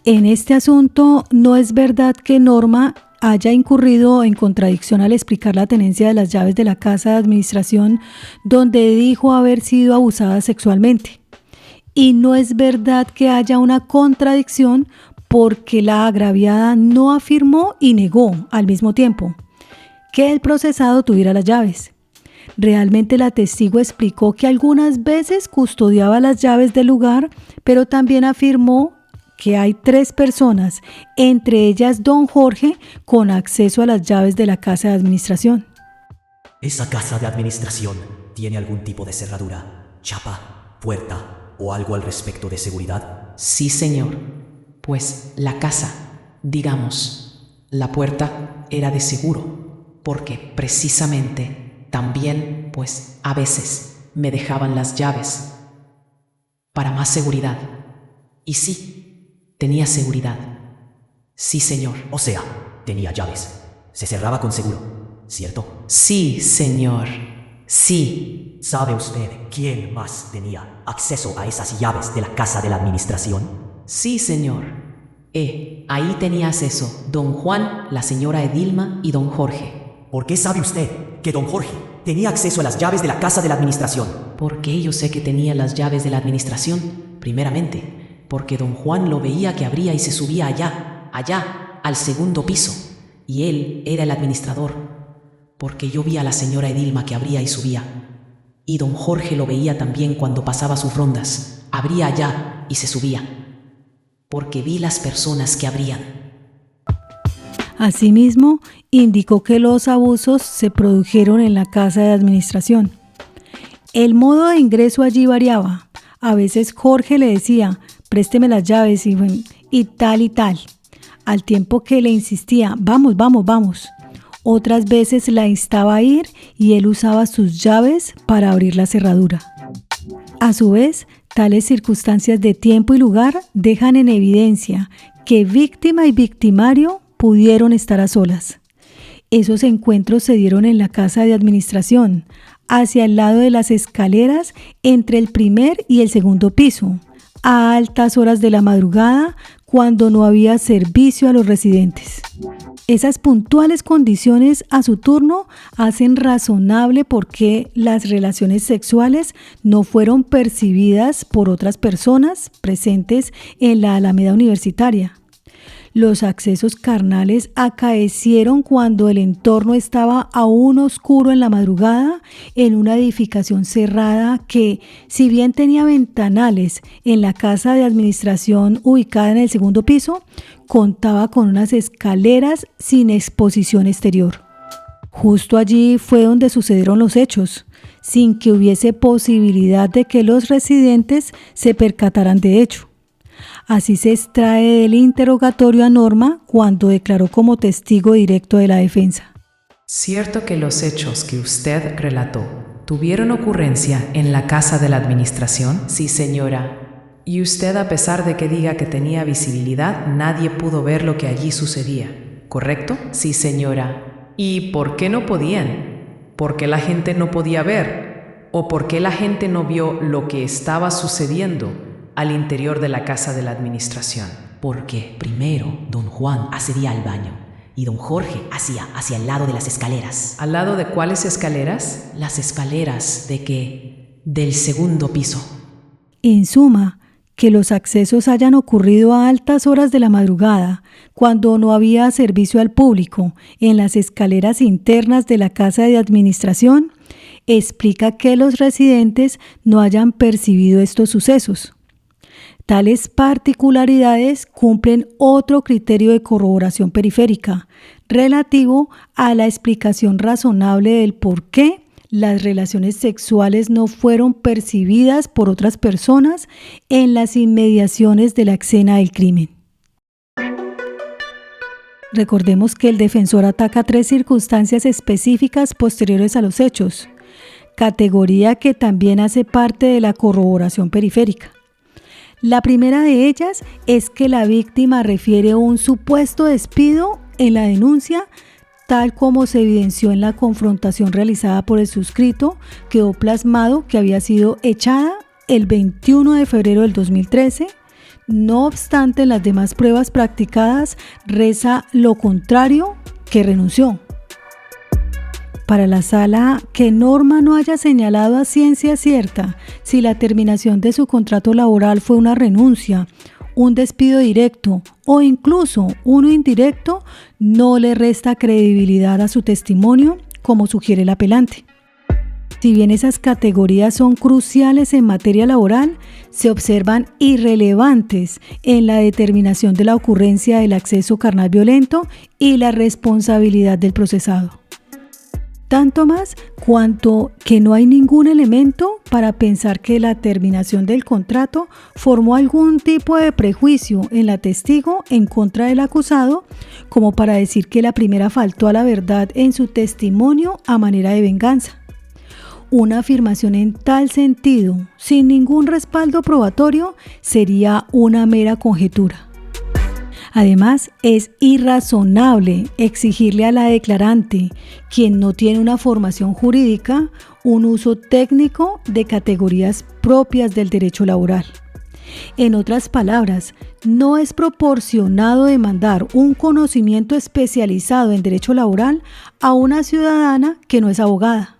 En este asunto no es verdad que Norma haya incurrido en contradicción al explicar la tenencia de las llaves de la casa de administración donde dijo haber sido abusada sexualmente. Y no es verdad que haya una contradicción porque la agraviada no afirmó y negó al mismo tiempo que el procesado tuviera las llaves. Realmente la testigo explicó que algunas veces custodiaba las llaves del lugar, pero también afirmó que hay 3 personas, entre ellas don Jorge, con acceso a las llaves de la casa de administración. ¿Esa casa de administración tiene algún tipo de cerradura, chapa, puerta o algo al respecto de seguridad? Sí, señor, pues la casa, digamos, la puerta era de seguro, porque precisamente también, pues a veces me dejaban las llaves para más seguridad. Y sí, tenía seguridad. Sí, señor. O sea, tenía llaves. Se cerraba con seguro, ¿cierto? Sí, señor. Sí. ¿Sabe usted quién más tenía acceso a esas llaves de la casa de la administración? Sí, señor. Ahí tenía acceso don Juan, la señora Edilma y don Jorge. ¿Por qué sabe usted que don Jorge tenía acceso a las llaves de la casa de la administración? Porque yo sé que tenía las llaves de la administración, primeramente, porque don Juan lo veía que abría y se subía allá, al segundo piso, y él era el administrador, porque yo vi a la señora Edilma que abría y subía, y don Jorge lo veía también cuando pasaba sus rondas, abría allá y se subía, porque vi las personas que abrían. Asimismo, indicó que los abusos se produjeron en la casa de administración. El modo de ingreso allí variaba. A veces Jorge le decía, présteme las llaves y tal, al tiempo que le insistía, vamos. Otras veces la instaba a ir y él usaba sus llaves para abrir la cerradura. A su vez, tales circunstancias de tiempo y lugar dejan en evidencia que víctima y victimario pudieron estar a solas. Esos encuentros se dieron en la casa de administración, hacia el lado de las escaleras entre el primer y el segundo piso, a altas horas de la madrugada, cuando no había servicio a los residentes. Esas puntuales condiciones a su turno hacen razonable por qué las relaciones sexuales no fueron percibidas por otras personas presentes en la Alameda Universitaria. Los accesos carnales acaecieron cuando el entorno estaba aún oscuro en la madrugada en una edificación cerrada que, si bien tenía ventanales en la casa de administración ubicada en el segundo piso, contaba con unas escaleras sin exposición exterior. Justo allí fue donde sucedieron los hechos, sin que hubiese posibilidad de que los residentes se percataran de hecho. Así se extrae del interrogatorio a Norma cuando declaró como testigo directo de la defensa. Cierto que los hechos que usted relató tuvieron ocurrencia en la casa de la administración. Sí, señora. Y usted, a pesar de que diga que tenía visibilidad, nadie pudo ver lo que allí sucedía, ¿correcto? Sí, señora. ¿Y por qué no podían? ¿Por qué la gente no podía ver? ¿O por qué la gente no vio lo que estaba sucediendo al interior de la casa de la administración? Porque primero don Juan accedía al baño y don Jorge hacia el lado de las escaleras. ¿Al lado de cuáles escaleras? Las escaleras del segundo piso. En suma, que los accesos hayan ocurrido a altas horas de la madrugada, cuando no había servicio al público, en las escaleras internas de la casa de administración, explica que los residentes no hayan percibido estos sucesos. Tales particularidades cumplen otro criterio de corroboración periférica, relativo a la explicación razonable del por qué las relaciones sexuales no fueron percibidas por otras personas en las inmediaciones de la escena del crimen. Recordemos que el defensor ataca 3 circunstancias específicas posteriores a los hechos, categoría que también hace parte de la corroboración periférica. La primera de ellas es que la víctima refiere un supuesto despido en la denuncia, tal como se evidenció en la confrontación realizada por el suscrito, quedó plasmado que había sido echada el 21 de febrero del 2013. No obstante, las demás pruebas practicadas reza lo contrario, que renunció. Para la sala, que Norma no haya señalado a ciencia cierta si la terminación de su contrato laboral fue una renuncia, un despido directo o incluso uno indirecto, no le resta credibilidad a su testimonio, como sugiere el apelante. Si bien esas categorías son cruciales en materia laboral, se observan irrelevantes en la determinación de la ocurrencia del acceso carnal violento y la responsabilidad del procesado. Tanto más cuanto que no hay ningún elemento para pensar que la terminación del contrato formó algún tipo de prejuicio en la testigo en contra del acusado, como para decir que la primera faltó a la verdad en su testimonio a manera de venganza. Una afirmación en tal sentido, sin ningún respaldo probatorio, sería una mera conjetura. Además, es irrazonable exigirle a la declarante, quien no tiene una formación jurídica, un uso técnico de categorías propias del derecho laboral. En otras palabras, no es proporcionado demandar un conocimiento especializado en derecho laboral a una ciudadana que no es abogada,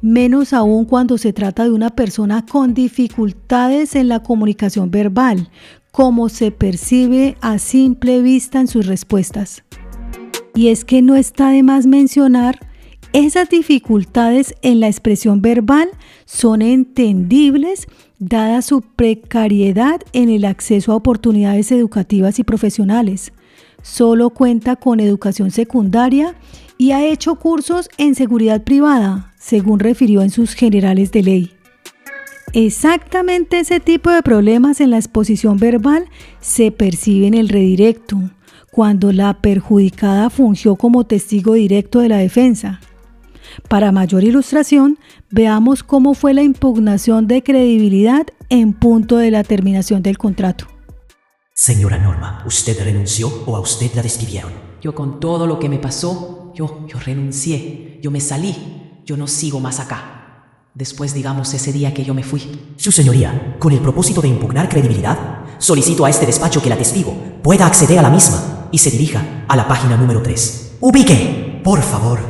menos aún cuando se trata de una persona con dificultades en la comunicación verbal, como se percibe a simple vista en sus respuestas. Y es que no está de más mencionar, esas dificultades en la expresión verbal son entendibles dada su precariedad en el acceso a oportunidades educativas y profesionales. Solo cuenta con educación secundaria y ha hecho cursos en seguridad privada, según refirió en sus generales de ley. Exactamente ese tipo de problemas en la exposición verbal se percibe en el redirecto, cuando la perjudicada fungió como testigo directo de la defensa. Para mayor ilustración, veamos cómo fue la impugnación de credibilidad en punto de la terminación del contrato. Señora Norma, ¿usted renunció o a usted la despidieron? Yo con todo lo que me pasó, yo renuncié, yo me salí, yo no sigo más acá. Después, digamos, ese día que yo me fui. Su señoría, con el propósito de impugnar credibilidad, solicito a este despacho que la testigo pueda acceder a la misma y se dirija a la página número 3. Ubique, por favor,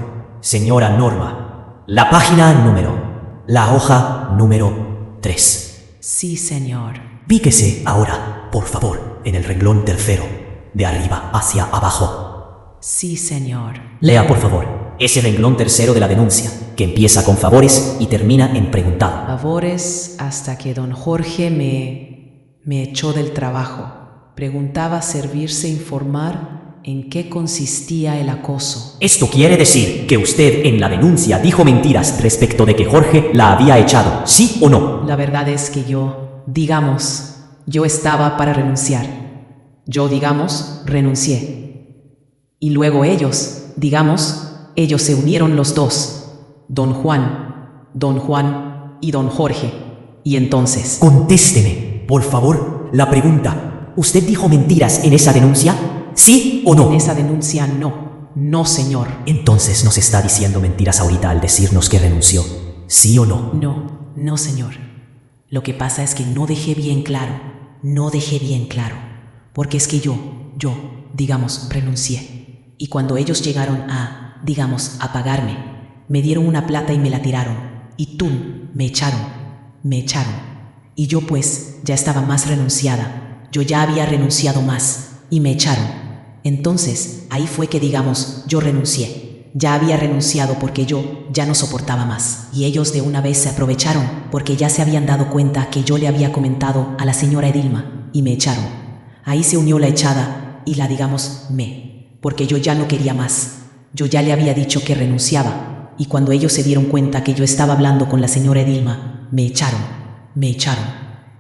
señora Norma, la página número, la hoja número 3. Sí, señor. Ubíquese ahora, por favor, en el renglón tercero, de arriba hacia abajo. Sí, señor. Lea, por favor, ese renglón tercero de la denuncia, que empieza con favores y termina en preguntado. Favores hasta que don Jorge me echó del trabajo. Preguntaba servirse informar en qué consistía el acoso. Esto quiere decir que usted en la denuncia dijo mentiras respecto de que Jorge la había echado, ¿sí o no? La verdad es que yo estaba para renunciar. Yo, renuncié. Y luego ellos se unieron los dos, don Juan y don Jorge. Y entonces... Contésteme, por favor, la pregunta. ¿Usted dijo mentiras en esa denuncia? ¿Sí o no? En esa denuncia no, señor. Entonces nos está diciendo mentiras ahorita al decirnos que renunció, ¿sí o no? No, señor. Lo que pasa es que no dejé bien claro, porque es que yo, renuncié. Y cuando ellos llegaron a pagarme, me dieron una plata y me la tiraron, y me echaron. Y yo pues ya estaba más renunciada, yo ya había renunciado más, y me echaron. Entonces, ahí fue que yo renuncié. Ya había renunciado porque yo ya no soportaba más. Y ellos de una vez se aprovecharon porque ya se habían dado cuenta que yo le había comentado a la señora Edilma y me echaron. Ahí se unió la echada y porque yo ya no quería más. Yo ya le había dicho que renunciaba. Y cuando ellos se dieron cuenta que yo estaba hablando con la señora Edilma, me echaron.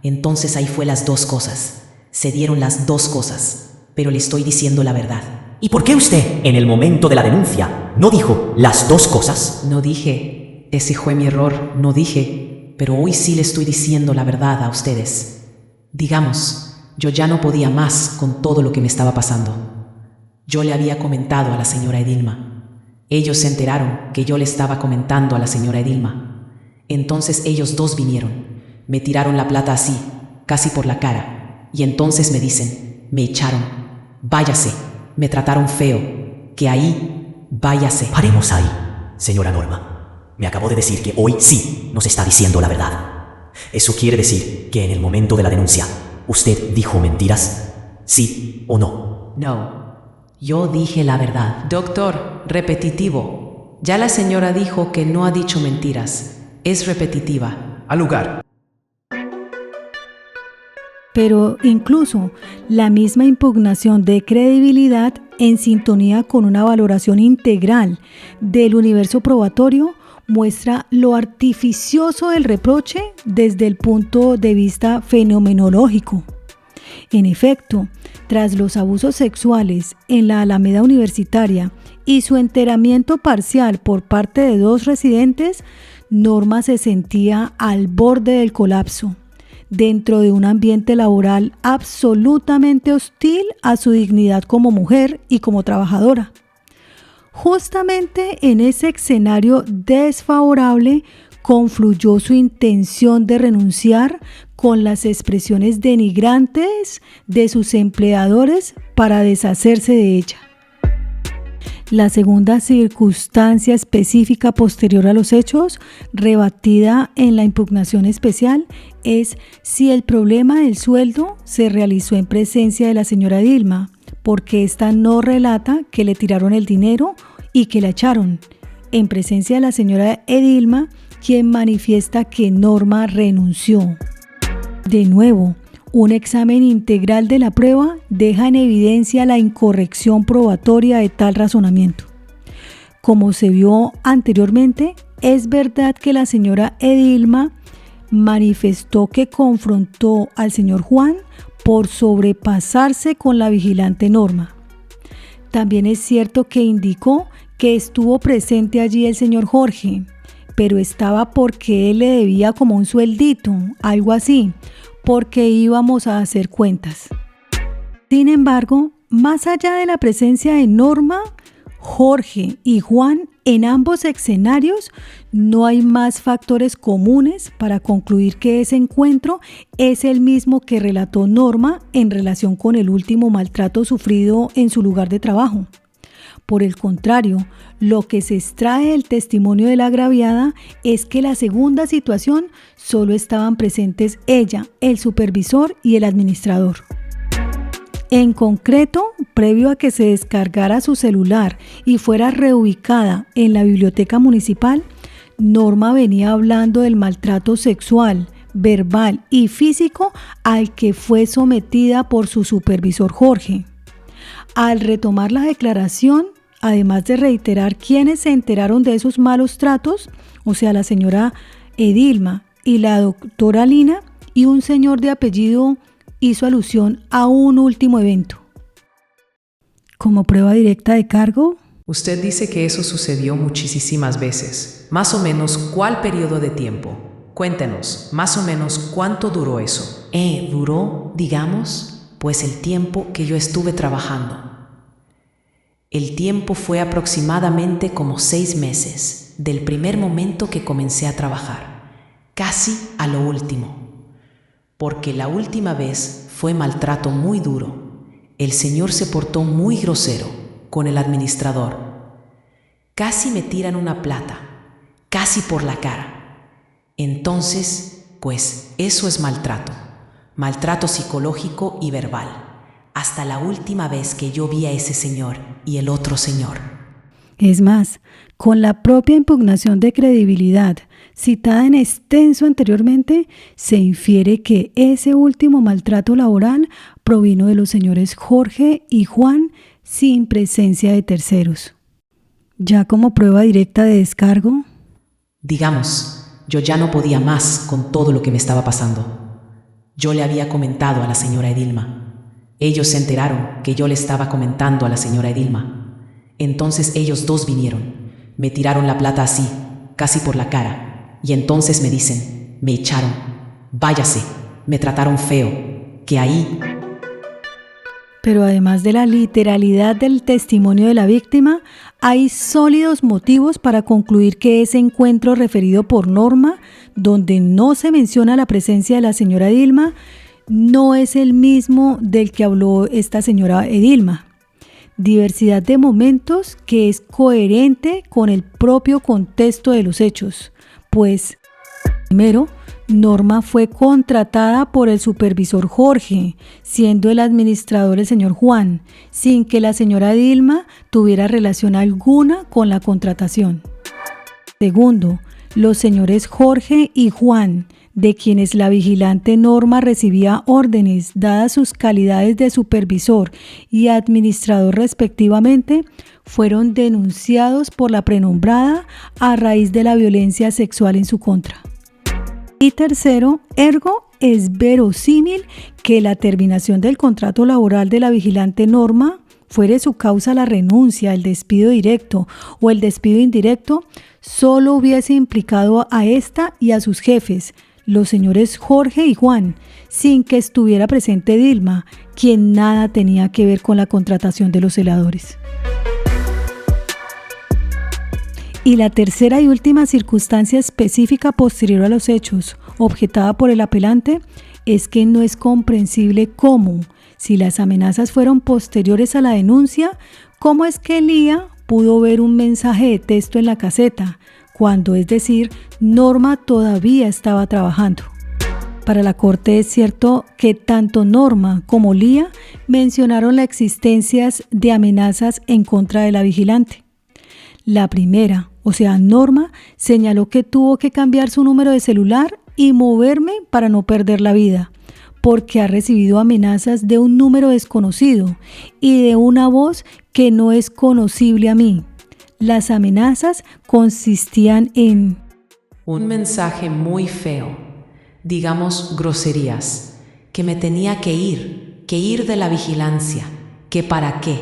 Entonces ahí fue las dos cosas. Se dieron las dos cosas. Pero le estoy diciendo la verdad. ¿Y por qué usted, en el momento de la denuncia, no dijo las dos cosas? No dije, ese fue mi error, no dije, pero hoy sí le estoy diciendo la verdad a ustedes. Yo ya no podía más con todo lo que me estaba pasando. Yo le había comentado a la señora Edilma. Ellos se enteraron que yo le estaba comentando a la señora Edilma. Entonces ellos dos vinieron, me tiraron la plata así, casi por la cara, y entonces me dicen, me echaron. Váyase, me trataron feo, que ahí, váyase. Paremos ahí, señora Norma. Me acabó de decir que hoy sí nos está diciendo la verdad. ¿Eso quiere decir que en el momento de la denuncia, usted dijo mentiras? ¿Sí o no? No, yo dije la verdad. Doctor, repetitivo. Ya la señora dijo que no ha dicho mentiras. Es repetitiva. Al lugar. Pero incluso la misma impugnación de credibilidad, en sintonía con una valoración integral del universo probatorio, muestra lo artificioso del reproche desde el punto de vista fenomenológico. En efecto, tras los abusos sexuales en la Alameda Universitaria y su enteramiento parcial por parte de 2 residentes, Norma se sentía al borde del colapso. dentro de un ambiente laboral absolutamente hostil a su dignidad como mujer y como trabajadora. Justamente en ese escenario desfavorable confluyó su intención de renunciar con las expresiones denigrantes de sus empleadores para deshacerse de ella. La segunda circunstancia específica posterior a los hechos, rebatida en la impugnación especial, es si el problema del sueldo se realizó en presencia de la señora Dilma, porque ésta no relata que le tiraron el dinero y que la echaron, en presencia de la señora Edilma, quien manifiesta que Norma renunció. De nuevo, un examen integral de la prueba deja en evidencia la incorrección probatoria de tal razonamiento. Como se vio anteriormente, es verdad que la señora Edilma manifestó que confrontó al señor Juan por sobrepasarse con la vigilante Norma. También es cierto que indicó que estuvo presente allí el señor Jorge, pero estaba porque él le debía como un sueldito, algo así, porque íbamos a hacer cuentas. Sin embargo, más allá de la presencia de Norma, Jorge y Juan en ambos escenarios, no hay más factores comunes para concluir que ese encuentro es el mismo que relató Norma en relación con el último maltrato sufrido en su lugar de trabajo. Por el contrario, lo que se extrae del testimonio de la agraviada es que la segunda situación solo estaban presentes ella, el supervisor y el administrador. En concreto, previo a que se descargara su celular y fuera reubicada en la biblioteca municipal, Norma venía hablando del maltrato sexual, verbal y físico al que fue sometida por su supervisor Jorge. Al retomar la declaración, además de reiterar quiénes se enteraron de esos malos tratos, o sea, la señora Edilma y la doctora Lina, y un señor de apellido hizo alusión a un último evento. Como prueba directa de cargo, Usted dice que eso sucedió muchísimas veces. Más o menos, ¿cuál periodo de tiempo? Cuéntenos, más o menos, ¿cuánto duró eso? Duró, digamos, pues el tiempo que yo estuve trabajando. El tiempo fue aproximadamente como 6 meses, del primer momento que comencé a trabajar, casi a lo último. Porque la última vez fue maltrato muy duro. El señor se portó muy grosero con el administrador. Casi me tiran una plata, casi por la cara. Entonces, pues eso es maltrato. Maltrato psicológico y verbal. Hasta la última vez que yo vi a ese señor y el otro señor. Es más, con la propia impugnación de credibilidad citada en extenso anteriormente, se infiere que ese último maltrato laboral provino de los señores Jorge y Juan sin presencia de terceros. Ya como prueba directa de descargo, Digamos, yo ya no podía más con todo lo que me estaba pasando. Yo le había comentado a la señora Edilma. Ellos se enteraron que yo le estaba comentando a la señora Edilma. Entonces ellos dos vinieron, me tiraron la plata así, casi por la cara, y entonces me dicen, me echaron, váyase, me trataron feo, que ahí... Pero además de la literalidad del testimonio de la víctima, hay sólidos motivos para concluir que ese encuentro referido por Norma, donde no se menciona la presencia de la señora Edilma, no es el mismo del que habló esta señora Edilma. Diversidad de momentos que es coherente con el propio contexto de los hechos, pues, primero, Norma fue contratada por el supervisor Jorge, siendo el administrador el señor Juan, sin que la señora Edilma tuviera relación alguna con la contratación. Segundo, los señores Jorge y Juan, de quienes la vigilante Norma recibía órdenes dadas sus calidades de supervisor y administrador respectivamente, fueron denunciados por la prenombrada a raíz de la violencia sexual en su contra. Y tercero, ergo, es verosímil que la terminación del contrato laboral de la vigilante Norma fuere su causa la renuncia, el despido directo o el despido indirecto, solo hubiese implicado a esta y a sus jefes, los señores Jorge y Juan, sin que estuviera presente Dilma, quien nada tenía que ver con la contratación de los celadores. Y la tercera y última circunstancia específica posterior a los hechos, objetada por el apelante, es que no es comprensible cómo, si las amenazas fueron posteriores a la denuncia, cómo es que Lía pudo ver un mensaje de texto en la caseta, cuando, es decir, Norma todavía estaba trabajando. Para la corte es cierto que tanto Norma como Lía mencionaron la existencia de amenazas en contra de la vigilante. La primera, o sea, Norma, señaló que tuvo que cambiar su número de celular y moverme para no perder la vida, porque ha recibido amenazas de un número desconocido y de una voz que no es conocible a mí. Las amenazas consistían en un mensaje muy feo, digamos groserías, que me tenía que ir de la vigilancia, que para qué,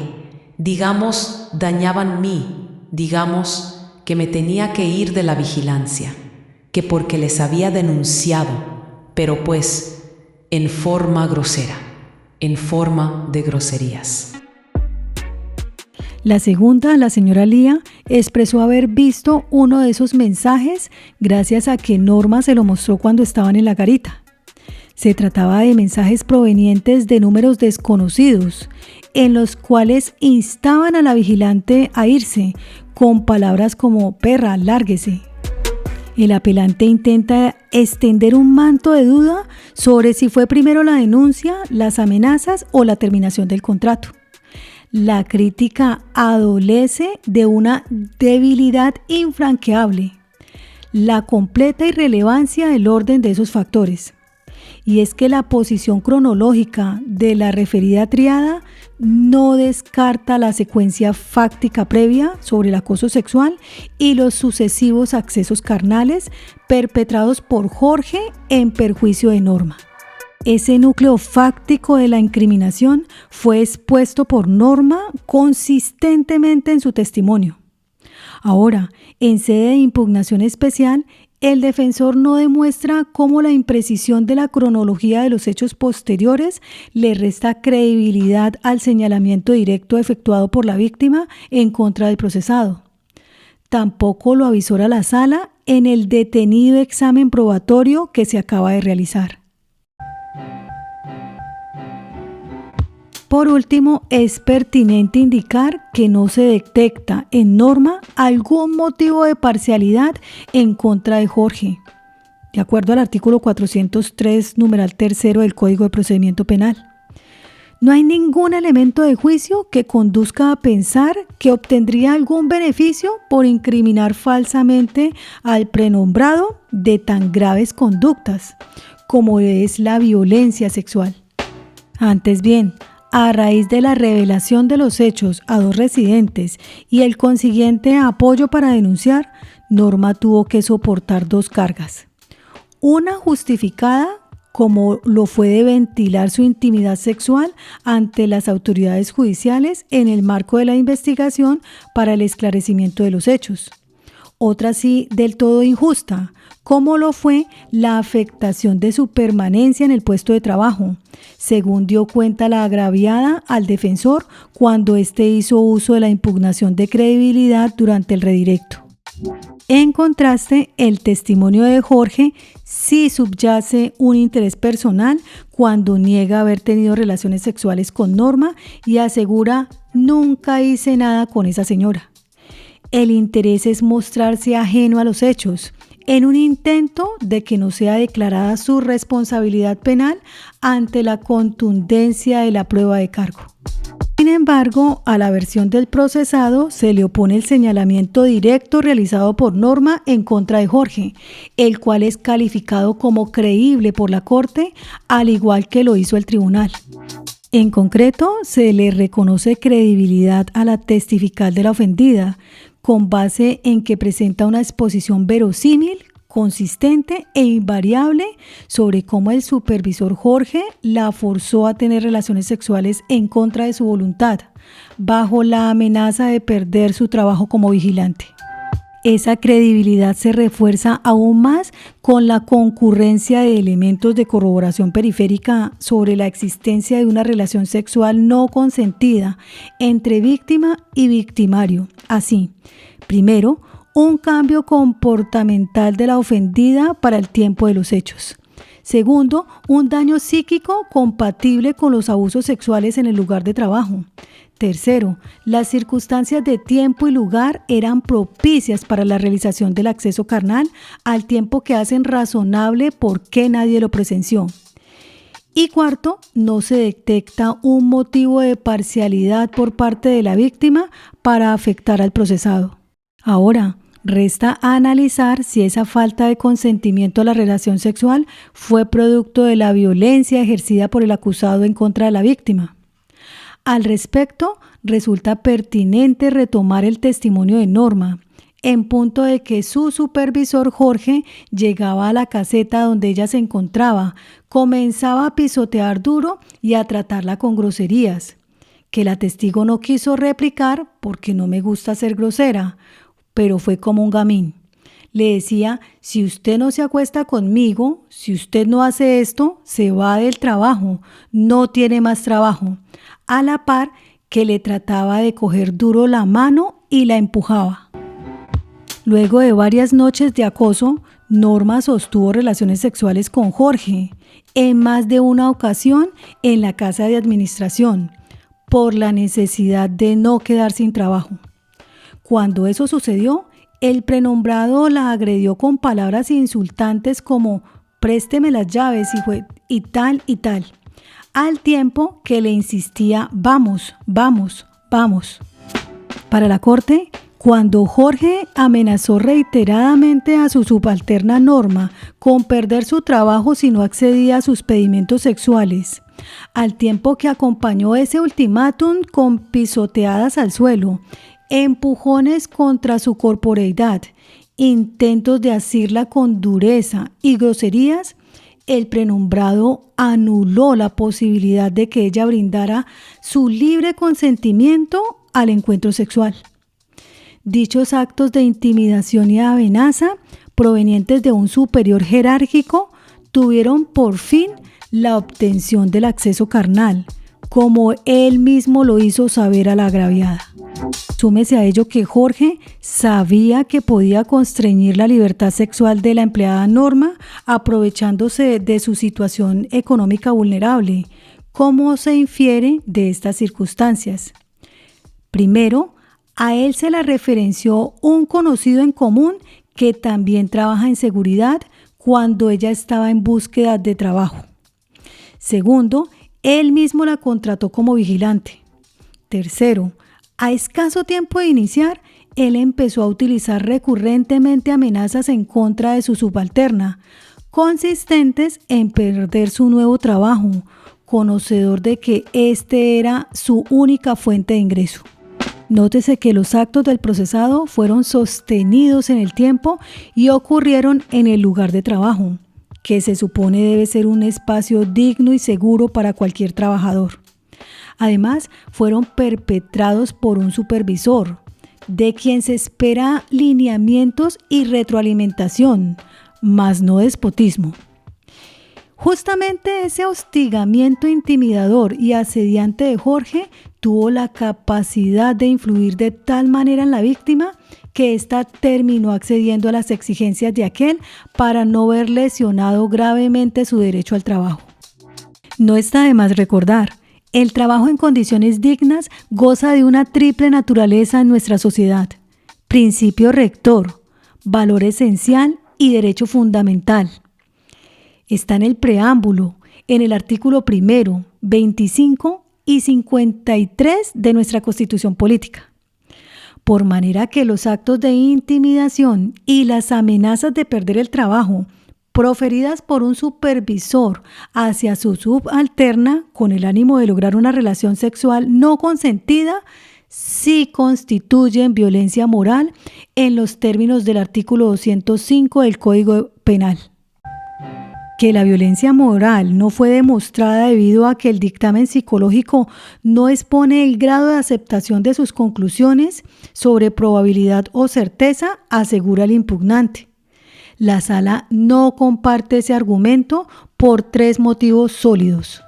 digamos dañaban mí, digamos que me tenía que ir de la vigilancia, que porque les había denunciado, pero pues en forma grosera, en forma de groserías. La segunda, la señora Lía, expresó haber visto uno de esos mensajes gracias a que Norma se lo mostró cuando estaban en la garita. Se trataba de mensajes provenientes de números desconocidos, en los cuales instaban a la vigilante a irse, con palabras como perra, lárguese. El apelante intenta extender un manto de duda sobre si fue primero la denuncia, las amenazas o la terminación del contrato. La crítica adolece de una debilidad infranqueable, la completa irrelevancia del orden de esos factores. Y es que la posición cronológica de la referida triada no descarta la secuencia fáctica previa sobre el acoso sexual y los sucesivos accesos carnales perpetrados por Jorge en perjuicio de Norma. Ese núcleo fáctico de la incriminación fue expuesto por Norma consistentemente en su testimonio. Ahora, en sede de impugnación especial, el defensor no demuestra cómo la imprecisión de la cronología de los hechos posteriores le resta credibilidad al señalamiento directo efectuado por la víctima en contra del procesado. Tampoco lo avisora la sala en el detenido examen probatorio que se acaba de realizar. Por último, es pertinente indicar que no se detecta en Norma algún motivo de parcialidad en contra de Jorge, de acuerdo al artículo 403, numeral 3 del Código de Procedimiento Penal. No hay ningún elemento de juicio que conduzca a pensar que obtendría algún beneficio por incriminar falsamente al prenombrado de tan graves conductas como es la violencia sexual. Antes bien, a raíz de la revelación de los hechos a dos residentes y el consiguiente apoyo para denunciar, Norma tuvo que soportar dos cargas. Una justificada, como lo fue de ventilar su intimidad sexual ante las autoridades judiciales en el marco de la investigación para el esclarecimiento de los hechos. Otra sí del todo injusta, como lo fue la afectación de su permanencia en el puesto de trabajo, según dio cuenta la agraviada al defensor cuando éste hizo uso de la impugnación de credibilidad durante el redirecto. En contraste, el testimonio de Jorge sí subyace un interés personal cuando niega haber tenido relaciones sexuales con Norma y asegura nunca hice nada con esa señora. El interés es mostrarse ajeno a los hechos, en un intento de que no sea declarada su responsabilidad penal ante la contundencia de la prueba de cargo. Sin embargo, a la versión del procesado se le opone el señalamiento directo realizado por Norma en contra de Jorge, el cual es calificado como creíble por la Corte, al igual que lo hizo el tribunal. En concreto, se le reconoce credibilidad a la testifical de la ofendida, con base en que presenta una exposición verosímil, consistente e invariable sobre cómo el supervisor Jorge la forzó a tener relaciones sexuales en contra de su voluntad, bajo la amenaza de perder su trabajo como vigilante. Esa credibilidad se refuerza aún más con la concurrencia de elementos de corroboración periférica sobre la existencia de una relación sexual no consentida entre víctima y victimario. Así, primero, un cambio comportamental de la ofendida para el tiempo de los hechos. Segundo, un daño psíquico compatible con los abusos sexuales en el lugar de trabajo. Tercero, las circunstancias de tiempo y lugar eran propicias para la realización del acceso carnal, al tiempo que hacen razonable por qué nadie lo presenció. Y cuarto, no se detecta un motivo de parcialidad por parte de la víctima para afectar al procesado. Ahora, resta analizar si esa falta de consentimiento a la relación sexual fue producto de la violencia ejercida por el acusado en contra de la víctima. Al respecto, resulta pertinente retomar el testimonio de Norma, en punto de que su supervisor Jorge llegaba a la caseta donde ella se encontraba, comenzaba a pisotear duro y a tratarla con groserías, que la testigo no quiso replicar porque no me gusta ser grosera, pero fue como un gamín. Le decía, si usted no se acuesta conmigo, si usted no hace esto, se va del trabajo, no tiene más trabajo. A la par que le trataba de coger duro la mano y la empujaba. Luego de varias noches de acoso, Norma sostuvo relaciones sexuales con Jorge, en más de una ocasión en la casa de administración, por la necesidad de no quedar sin trabajo. Cuando eso sucedió, el prenombrado la agredió con palabras insultantes como «présteme las llaves» y tal, al tiempo que le insistía «vamos, vamos, vamos». Para la corte, cuando Jorge amenazó reiteradamente a su subalterna Norma con perder su trabajo si no accedía a sus pedimentos sexuales, al tiempo que acompañó ese ultimátum con pisoteadas al suelo, empujones contra su corporeidad, intentos de asirla con dureza y groserías, el prenombrado anuló la posibilidad de que ella brindara su libre consentimiento al encuentro sexual. Dichos actos de intimidación y amenaza, provenientes de un superior jerárquico, tuvieron por fin la obtención del acceso carnal, como él mismo lo hizo saber a la agraviada. Súmese a ello que Jorge sabía que podía constreñir la libertad sexual de la empleada Norma, aprovechándose de su situación económica vulnerable. ¿Cómo se infiere de estas circunstancias? Primero, a él se le referenció un conocido en común que también trabaja en seguridad cuando ella estaba en búsqueda de trabajo. Segundo, él mismo la contrató como vigilante. Tercero, a escaso tiempo de iniciar, él empezó a utilizar recurrentemente amenazas en contra de su subalterna, consistentes en perder su nuevo trabajo, conocedor de que este era su única fuente de ingreso. Nótese que los actos del procesado fueron sostenidos en el tiempo y ocurrieron en el lugar de trabajo, que se supone debe ser un espacio digno y seguro para cualquier trabajador. Además, fueron perpetrados por un supervisor, de quien se espera lineamientos y retroalimentación, mas no despotismo. Justamente ese hostigamiento intimidador y asediante de Jorge tuvo la capacidad de influir de tal manera en la víctima que ésta terminó accediendo a las exigencias de aquel para no ver lesionado gravemente su derecho al trabajo. No está de más recordar, el trabajo en condiciones dignas goza de una triple naturaleza en nuestra sociedad: principio rector, valor esencial y derecho fundamental. Está en el preámbulo, en el artículo 1, 25 y 53 de nuestra Constitución Política. Por manera que los actos de intimidación y las amenazas de perder el trabajo proferidas por un supervisor hacia su subalterna con el ánimo de lograr una relación sexual no consentida, sí constituyen violencia moral en los términos del artículo 205 del Código Penal. que la violencia moral no fue demostrada debido a que el dictamen psicológico no expone el grado de aceptación de sus conclusiones sobre probabilidad o certeza, asegura el impugnante. La sala no comparte ese argumento por 3 motivos sólidos.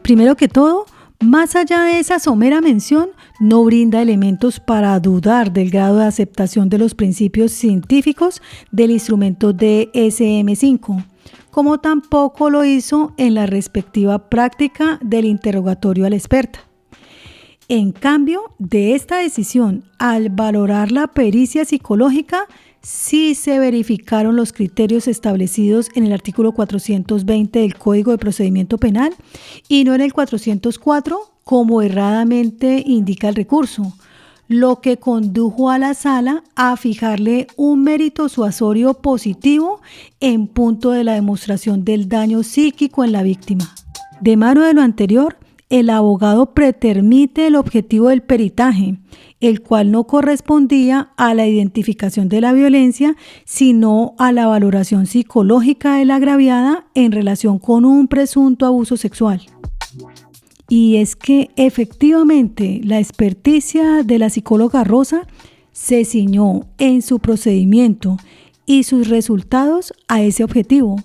Primero que todo, más allá de esa somera mención, no brinda elementos para dudar del grado de aceptación de los principios científicos del instrumento DSM-5, como tampoco lo hizo en la respectiva práctica del interrogatorio a la experta. En cambio, de esta decisión, al valorar la pericia psicológica, sí se verificaron los criterios establecidos en el artículo 420 del Código de Procedimiento Penal y no en el 404, como erradamente indica el recurso, lo que condujo a la sala a fijarle un mérito suasorio positivo en punto de la demostración del daño psíquico en la víctima. De mano de lo anterior, el abogado pretermite el objetivo del peritaje, el cual no correspondía a la identificación de la violencia, sino a la valoración psicológica de la agraviada en relación con un presunto abuso sexual. Y es que efectivamente la experticia de la psicóloga Rosa se ciñó en su procedimiento y sus resultados a ese objetivo,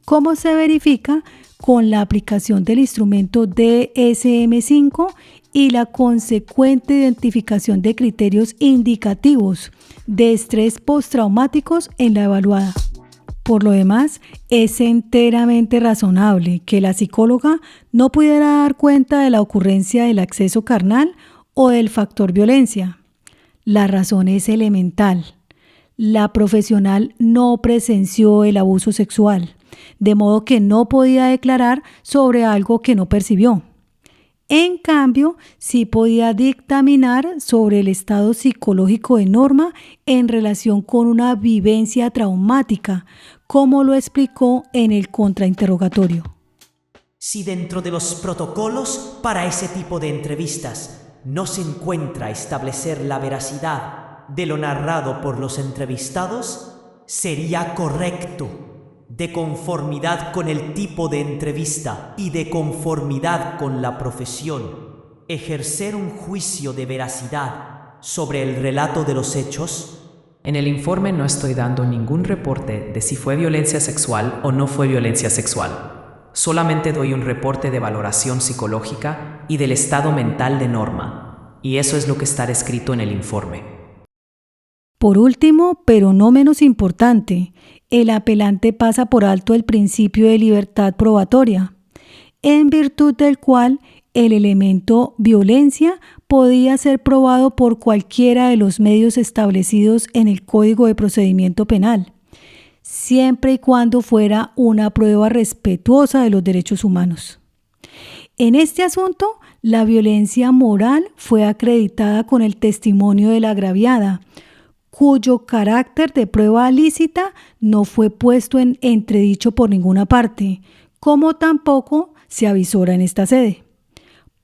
como se verifica con la aplicación del instrumento DSM-5 y la consecuente identificación de criterios indicativos de estrés postraumáticos en la evaluada. Por lo demás, es enteramente razonable que la psicóloga no pudiera dar cuenta de la ocurrencia del acceso carnal o del factor violencia. La razón es elemental. La profesional no presenció el abuso sexual, de modo que no podía declarar sobre algo que no percibió. En cambio, sí podía dictaminar sobre el estado psicológico de Norma en relación con una vivencia traumática, como lo explicó en el contrainterrogatorio. Si dentro de los protocolos para ese tipo de entrevistas no se encuentra establecer la veracidad de lo narrado por los entrevistados, sería correcto, de conformidad con el tipo de entrevista y de conformidad con la profesión, ejercer un juicio de veracidad sobre el relato de los hechos. En el informe no estoy dando ningún reporte de si fue violencia sexual o no fue violencia sexual. Solamente doy un reporte de valoración psicológica y del estado mental de Norma, y eso es lo que está escrito en el informe. Por último, pero no menos importante, el apelante pasa por alto el principio de libertad probatoria, en virtud del cual el elemento violencia podía ser probado por cualquiera de los medios establecidos en el Código de Procedimiento Penal, siempre y cuando fuera una prueba respetuosa de los derechos humanos. En este asunto, la violencia moral fue acreditada con el testimonio de la agraviada, cuyo carácter de prueba lícita no fue puesto en entredicho por ninguna parte, como tampoco se avisora en esta sede.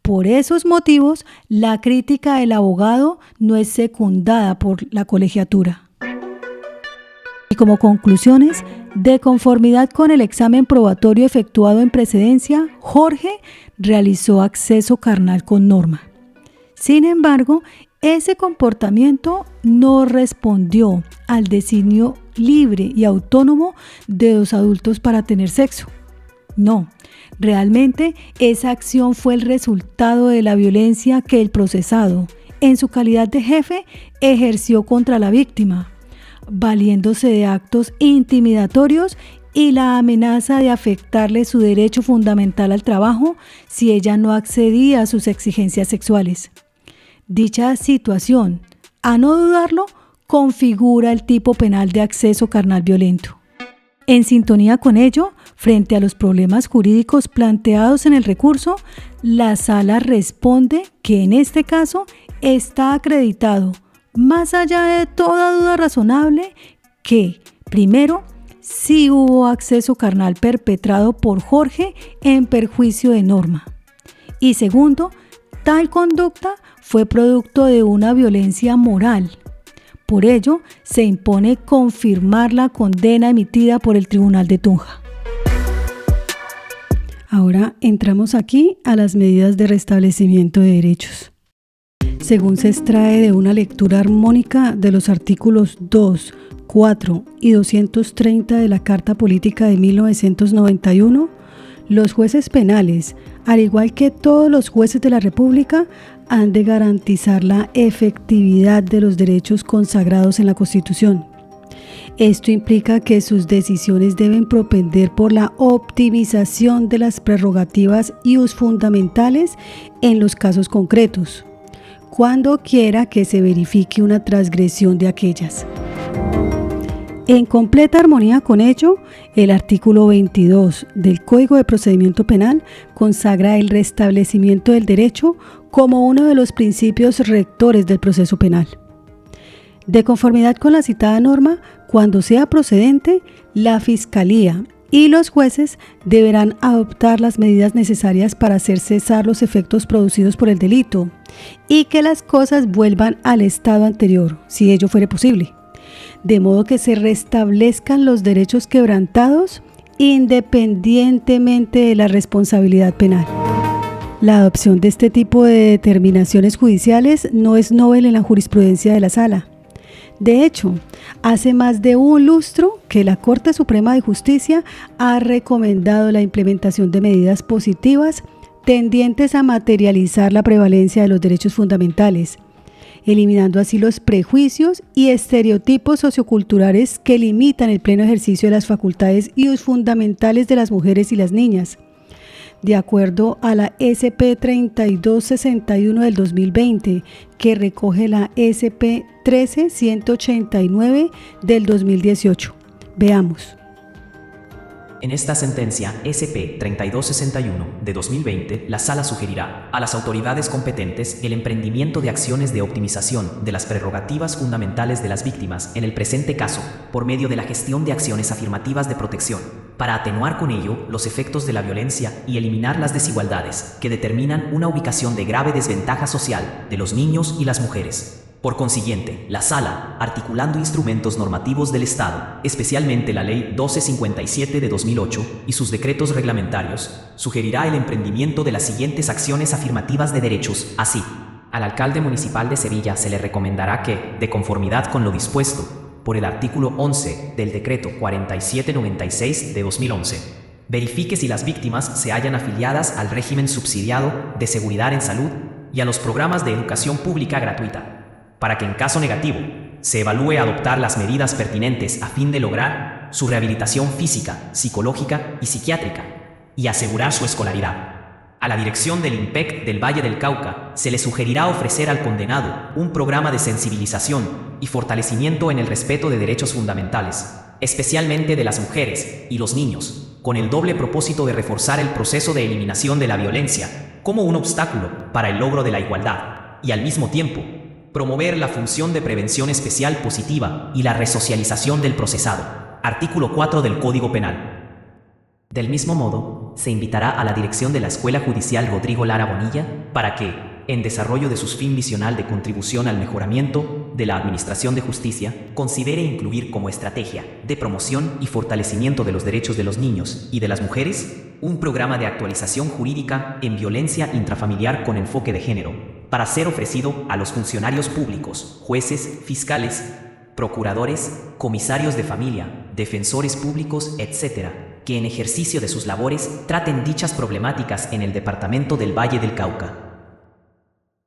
Por esos motivos, la crítica del abogado no es secundada por la colegiatura. Y como conclusiones, de conformidad con el examen probatorio efectuado en precedencia, Jorge realizó acceso carnal con Norma. Sin embargo, ese comportamiento no respondió al designio libre y autónomo de dos adultos para tener sexo. No, realmente esa acción fue el resultado de la violencia que el procesado, en su calidad de jefe, ejerció contra la víctima, valiéndose de actos intimidatorios y la amenaza de afectarle su derecho fundamental al trabajo si ella no accedía a sus exigencias sexuales. Dicha situación, a no dudarlo, configura el tipo penal de acceso carnal violento. En sintonía con ello, frente a los problemas jurídicos planteados en el recurso, la sala responde que en este caso está acreditado, más allá de toda duda razonable, que, primero, sí hubo acceso carnal perpetrado por Jorge en perjuicio de Norma. Y segundo, tal conducta fue producto de una violencia moral. Por ello, se impone confirmar la condena emitida por el Tribunal de Tunja. Ahora entramos aquí a las medidas de restablecimiento de derechos. Según se extrae de una lectura armónica de los artículos 2, 4 y 230 de la Carta Política de 1991, los jueces penales, al igual que todos los jueces de la República, han de garantizar la efectividad de los derechos consagrados en la Constitución. Esto implica que sus decisiones deben propender por la optimización de las prerrogativas y ius fundamentales en los casos concretos, cuando quiera que se verifique una transgresión de aquellas. En completa armonía con ello, el artículo 22 del Código de Procedimiento Penal consagra el restablecimiento del derecho como uno de los principios rectores del proceso penal. De conformidad con la citada norma, cuando sea procedente, la Fiscalía y los jueces deberán adoptar las medidas necesarias para hacer cesar los efectos producidos por el delito y que las cosas vuelvan al estado anterior, si ello fuere posible, de modo que se restablezcan los derechos quebrantados independientemente de la responsabilidad penal. La adopción de este tipo de determinaciones judiciales no es novel en la jurisprudencia de la Sala. De hecho, hace más de un lustro que la Corte Suprema de Justicia ha recomendado la implementación de medidas positivas tendientes a materializar la prevalencia de los derechos fundamentales, eliminando así los prejuicios y estereotipos socioculturales que limitan el pleno ejercicio de las facultades ius fundamentales de las mujeres y las niñas. De acuerdo a la SP 3261 del 2020, que recoge la SP 13189 del 2018. Veamos. En esta sentencia SP 3261 de 2020, la Sala sugerirá a las autoridades competentes el emprendimiento de acciones de optimización de las prerrogativas fundamentales de las víctimas en el presente caso, por medio de la gestión de acciones afirmativas de protección, para atenuar con ello los efectos de la violencia y eliminar las desigualdades que determinan una ubicación de grave desventaja social de los niños y las mujeres. Por consiguiente, la Sala, articulando instrumentos normativos del Estado, especialmente la Ley 1257 de 2008 y sus decretos reglamentarios, sugerirá el emprendimiento de las siguientes acciones afirmativas de derechos. Así, al alcalde municipal de Sevilla se le recomendará que, de conformidad con lo dispuesto por el artículo 11 del decreto 4796 de 2011, verifique si las víctimas se hallan afiliadas al régimen subsidiado de seguridad en salud y a los programas de educación pública gratuita, para que en caso negativo se evalúe adoptar las medidas pertinentes a fin de lograr su rehabilitación física, psicológica y psiquiátrica y asegurar su escolaridad. A la dirección del INPEC del Valle del Cauca se le sugerirá ofrecer al condenado un programa de sensibilización y fortalecimiento en el respeto de derechos fundamentales, especialmente de las mujeres y los niños, con el doble propósito de reforzar el proceso de eliminación de la violencia como un obstáculo para el logro de la igualdad y al mismo tiempo promover la función de prevención especial positiva y la resocialización del procesado. Artículo 4 del Código Penal. Del mismo modo, se invitará a la dirección de la Escuela Judicial Rodrigo Lara Bonilla para que, en desarrollo de su fin misional de contribución al mejoramiento de la Administración de Justicia, considere incluir como estrategia de promoción y fortalecimiento de los derechos de los niños y de las mujeres un programa de actualización jurídica en violencia intrafamiliar con enfoque de género, para ser ofrecido a los funcionarios públicos, jueces, fiscales, procuradores, comisarios de familia, defensores públicos, etc., que en ejercicio de sus labores traten dichas problemáticas en el departamento del Valle del Cauca.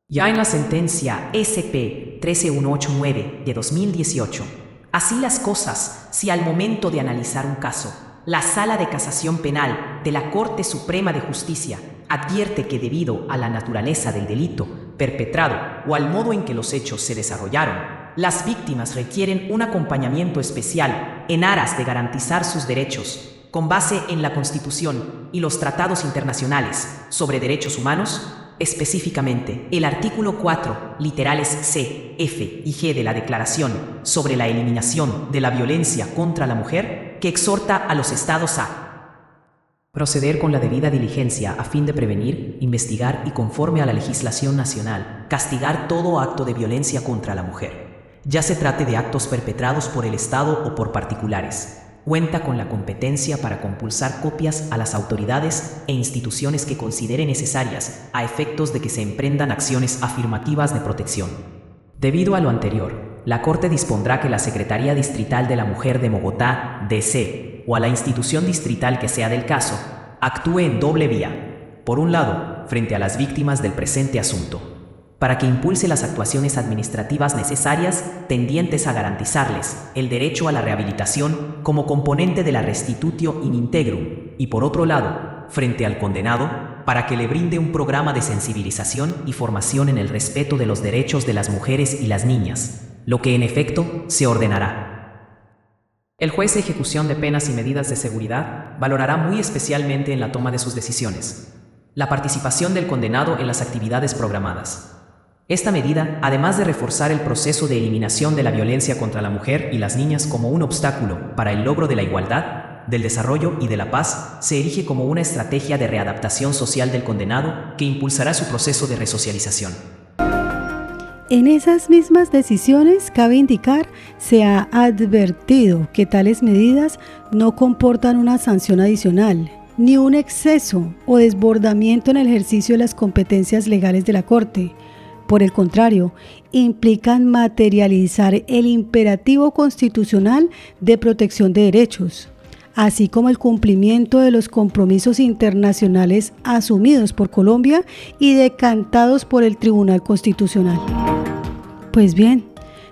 Ya en la sentencia SP 13189 de 2018, así las cosas, si al momento de analizar un caso, la Sala de Casación Penal de la Corte Suprema de Justicia advierte que debido a la naturaleza del delito perpetrado o al modo en que los hechos se desarrollaron, las víctimas requieren un acompañamiento especial en aras de garantizar sus derechos, con base en la Constitución y los tratados internacionales sobre derechos humanos, específicamente el artículo 4, literales C, F y G de la Declaración sobre la Eliminación de la Violencia contra la Mujer, que exhorta a los Estados a proceder con la debida diligencia a fin de prevenir, investigar y, conforme a la legislación nacional, castigar todo acto de violencia contra la mujer, ya se trate de actos perpetrados por el Estado o por particulares, Cuenta con la competencia para compulsar copias a las autoridades e instituciones que considere necesarias a efectos de que se emprendan acciones afirmativas de protección. Debido a lo anterior, la Corte dispondrá que la Secretaría Distrital de la Mujer de Bogotá, DC, o a la institución distrital que sea del caso, actúe en doble vía. Por un lado, frente a las víctimas del presente asunto, para que impulse las actuaciones administrativas necesarias tendientes a garantizarles el derecho a la rehabilitación como componente de la restitutio in integrum, y por otro lado, frente al condenado, para que le brinde un programa de sensibilización y formación en el respeto de los derechos de las mujeres y las niñas, lo que en efecto se ordenará. El juez de ejecución de penas y medidas de seguridad valorará muy especialmente en la toma de sus decisiones la participación del condenado en las actividades programadas. Esta medida, además de reforzar el proceso de eliminación de la violencia contra la mujer y las niñas como un obstáculo para el logro de la igualdad, del desarrollo y de la paz, se erige como una estrategia de readaptación social del condenado que impulsará su proceso de resocialización. En esas mismas decisiones, cabe indicar, se ha advertido que tales medidas no comportan una sanción adicional, ni un exceso o desbordamiento en el ejercicio de las competencias legales de la Corte. Por el contrario, implican materializar el imperativo constitucional de protección de derechos, así como el cumplimiento de los compromisos internacionales asumidos por Colombia y decantados por el Tribunal Constitucional. Pues bien,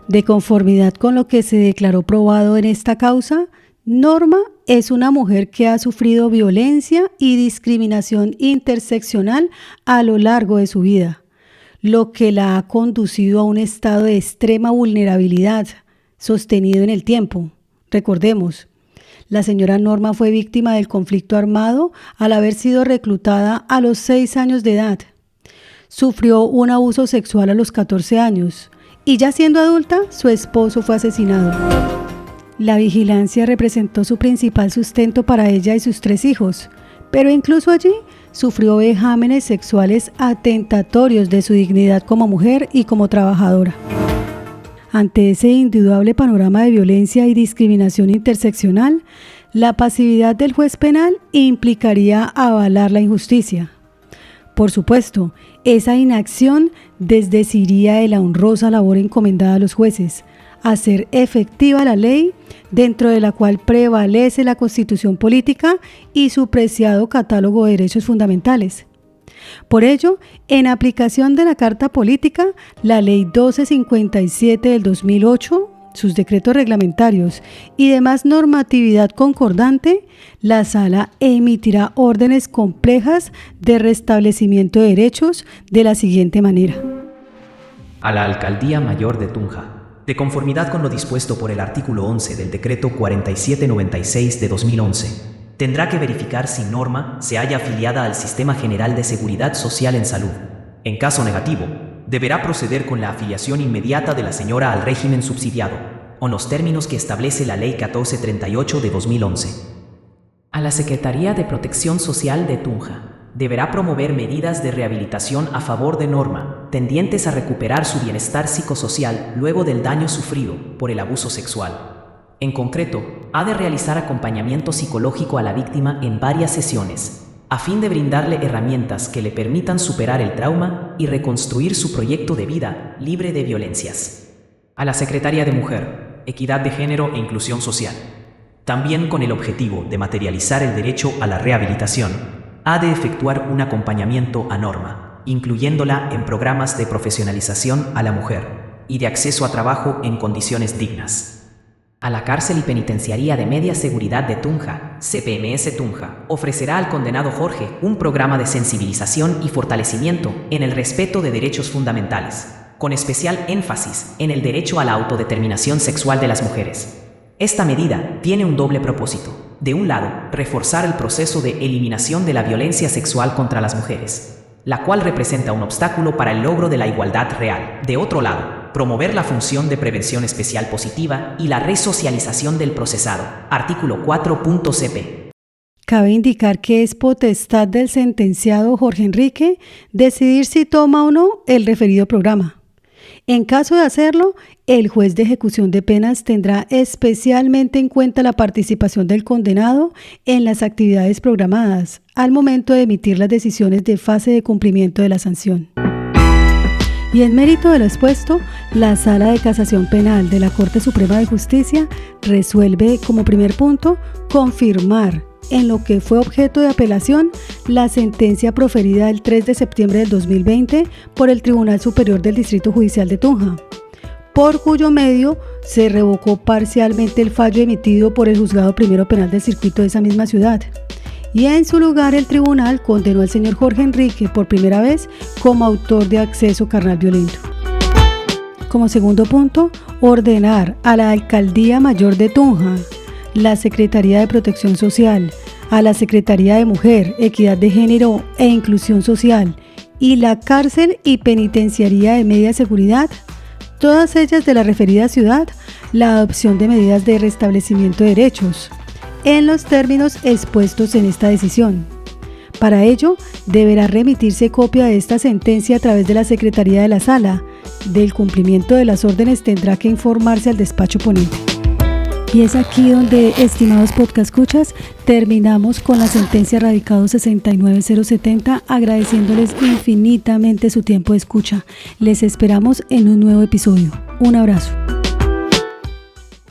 de conformidad con lo que se declaró probado en esta causa, Norma es una mujer que ha sufrido violencia y discriminación interseccional a lo largo de su vida, lo que la ha conducido a un estado de extrema vulnerabilidad, sostenido en el tiempo. Recordemos, la señora Norma fue víctima del conflicto armado al haber sido reclutada a los 6 años de edad. Sufrió un abuso sexual a los 14 años y ya siendo adulta, su esposo fue asesinado. La vigilancia representó su principal sustento para ella y sus 3 hijos, pero incluso allí sufrió vejámenes sexuales atentatorios de su dignidad como mujer y como trabajadora. Ante ese indudable panorama de violencia y discriminación interseccional, la pasividad del juez penal implicaría avalar la injusticia. Por supuesto, esa inacción desdeciría de la honrosa labor encomendada a los jueces, hacer efectiva la ley dentro de la cual prevalece la Constitución política y su preciado catálogo de derechos fundamentales. Por ello, en aplicación de la Carta Política, la Ley 1257 del 2008, sus decretos reglamentarios y demás normatividad concordante, la Sala emitirá órdenes complejas de restablecimiento de derechos de la siguiente manera. A la Alcaldía Mayor de Tunja, de conformidad con lo dispuesto por el artículo 11 del Decreto 4796 de 2011, tendrá que verificar si Norma se halla afiliada al Sistema General de Seguridad Social en Salud. En caso negativo, deberá proceder con la afiliación inmediata de la señora al régimen subsidiado, o en los términos que establece la Ley 1438 de 2011. A la Secretaría de Protección Social de Tunja, deberá promover medidas de rehabilitación a favor de Norma, tendientes a recuperar su bienestar psicosocial luego del daño sufrido por el abuso sexual. En concreto, ha de realizar acompañamiento psicológico a la víctima en varias sesiones, a fin de brindarle herramientas que le permitan superar el trauma y reconstruir su proyecto de vida libre de violencias. A la Secretaría de Mujer, Equidad de Género e Inclusión Social, también con el objetivo de materializar el derecho a la rehabilitación, ha de efectuar un acompañamiento a Norma, incluyéndola en programas de profesionalización a la mujer y de acceso a trabajo en condiciones dignas. A la Cárcel y Penitenciaría de Media Seguridad de Tunja, CPMS Tunja, ofrecerá al condenado Jorge un programa de sensibilización y fortalecimiento en el respeto de derechos fundamentales, con especial énfasis en el derecho a la autodeterminación sexual de las mujeres. Esta medida tiene un doble propósito. De un lado, reforzar el proceso de eliminación de la violencia sexual contra las mujeres, la cual representa un obstáculo para el logro de la igualdad real. De otro lado, promover la función de prevención especial positiva y la resocialización del procesado. Artículo 4.cp. Cabe indicar que es potestad del sentenciado Jorge Enrique decidir si toma o no el referido programa. En caso de hacerlo, el juez de ejecución de penas tendrá especialmente en cuenta la participación del condenado en las actividades programadas al momento de emitir las decisiones de fase de cumplimiento de la sanción. Y en mérito de lo expuesto, la Sala de Casación Penal de la Corte Suprema de Justicia resuelve como primer punto confirmar en lo que fue objeto de apelación la sentencia proferida el 3 de septiembre del 2020 por el Tribunal Superior del Distrito Judicial de Tunja, por cuyo medio se revocó parcialmente el fallo emitido por el Juzgado Primero Penal del Circuito de esa misma ciudad. Y en su lugar el tribunal condenó al señor Jorge Enrique por primera vez como autor de acceso carnal violento. Como segundo punto, ordenar a la Alcaldía Mayor de Tunja, la Secretaría de Protección Social, a la Secretaría de Mujer, Equidad de Género e Inclusión Social y la Cárcel y Penitenciaría de Media Seguridad, todas ellas de la referida ciudad, la adopción de medidas de restablecimiento de derechos, en los términos expuestos en esta decisión. Para ello, deberá remitirse copia de esta sentencia a través de la Secretaría de la Sala. Del cumplimiento de las órdenes tendrá que informarse al despacho ponente. Y es aquí donde, estimados podcastcuchas, terminamos con la sentencia radicado 69070, agradeciéndoles infinitamente su tiempo de escucha. Les esperamos en un nuevo episodio. Un abrazo.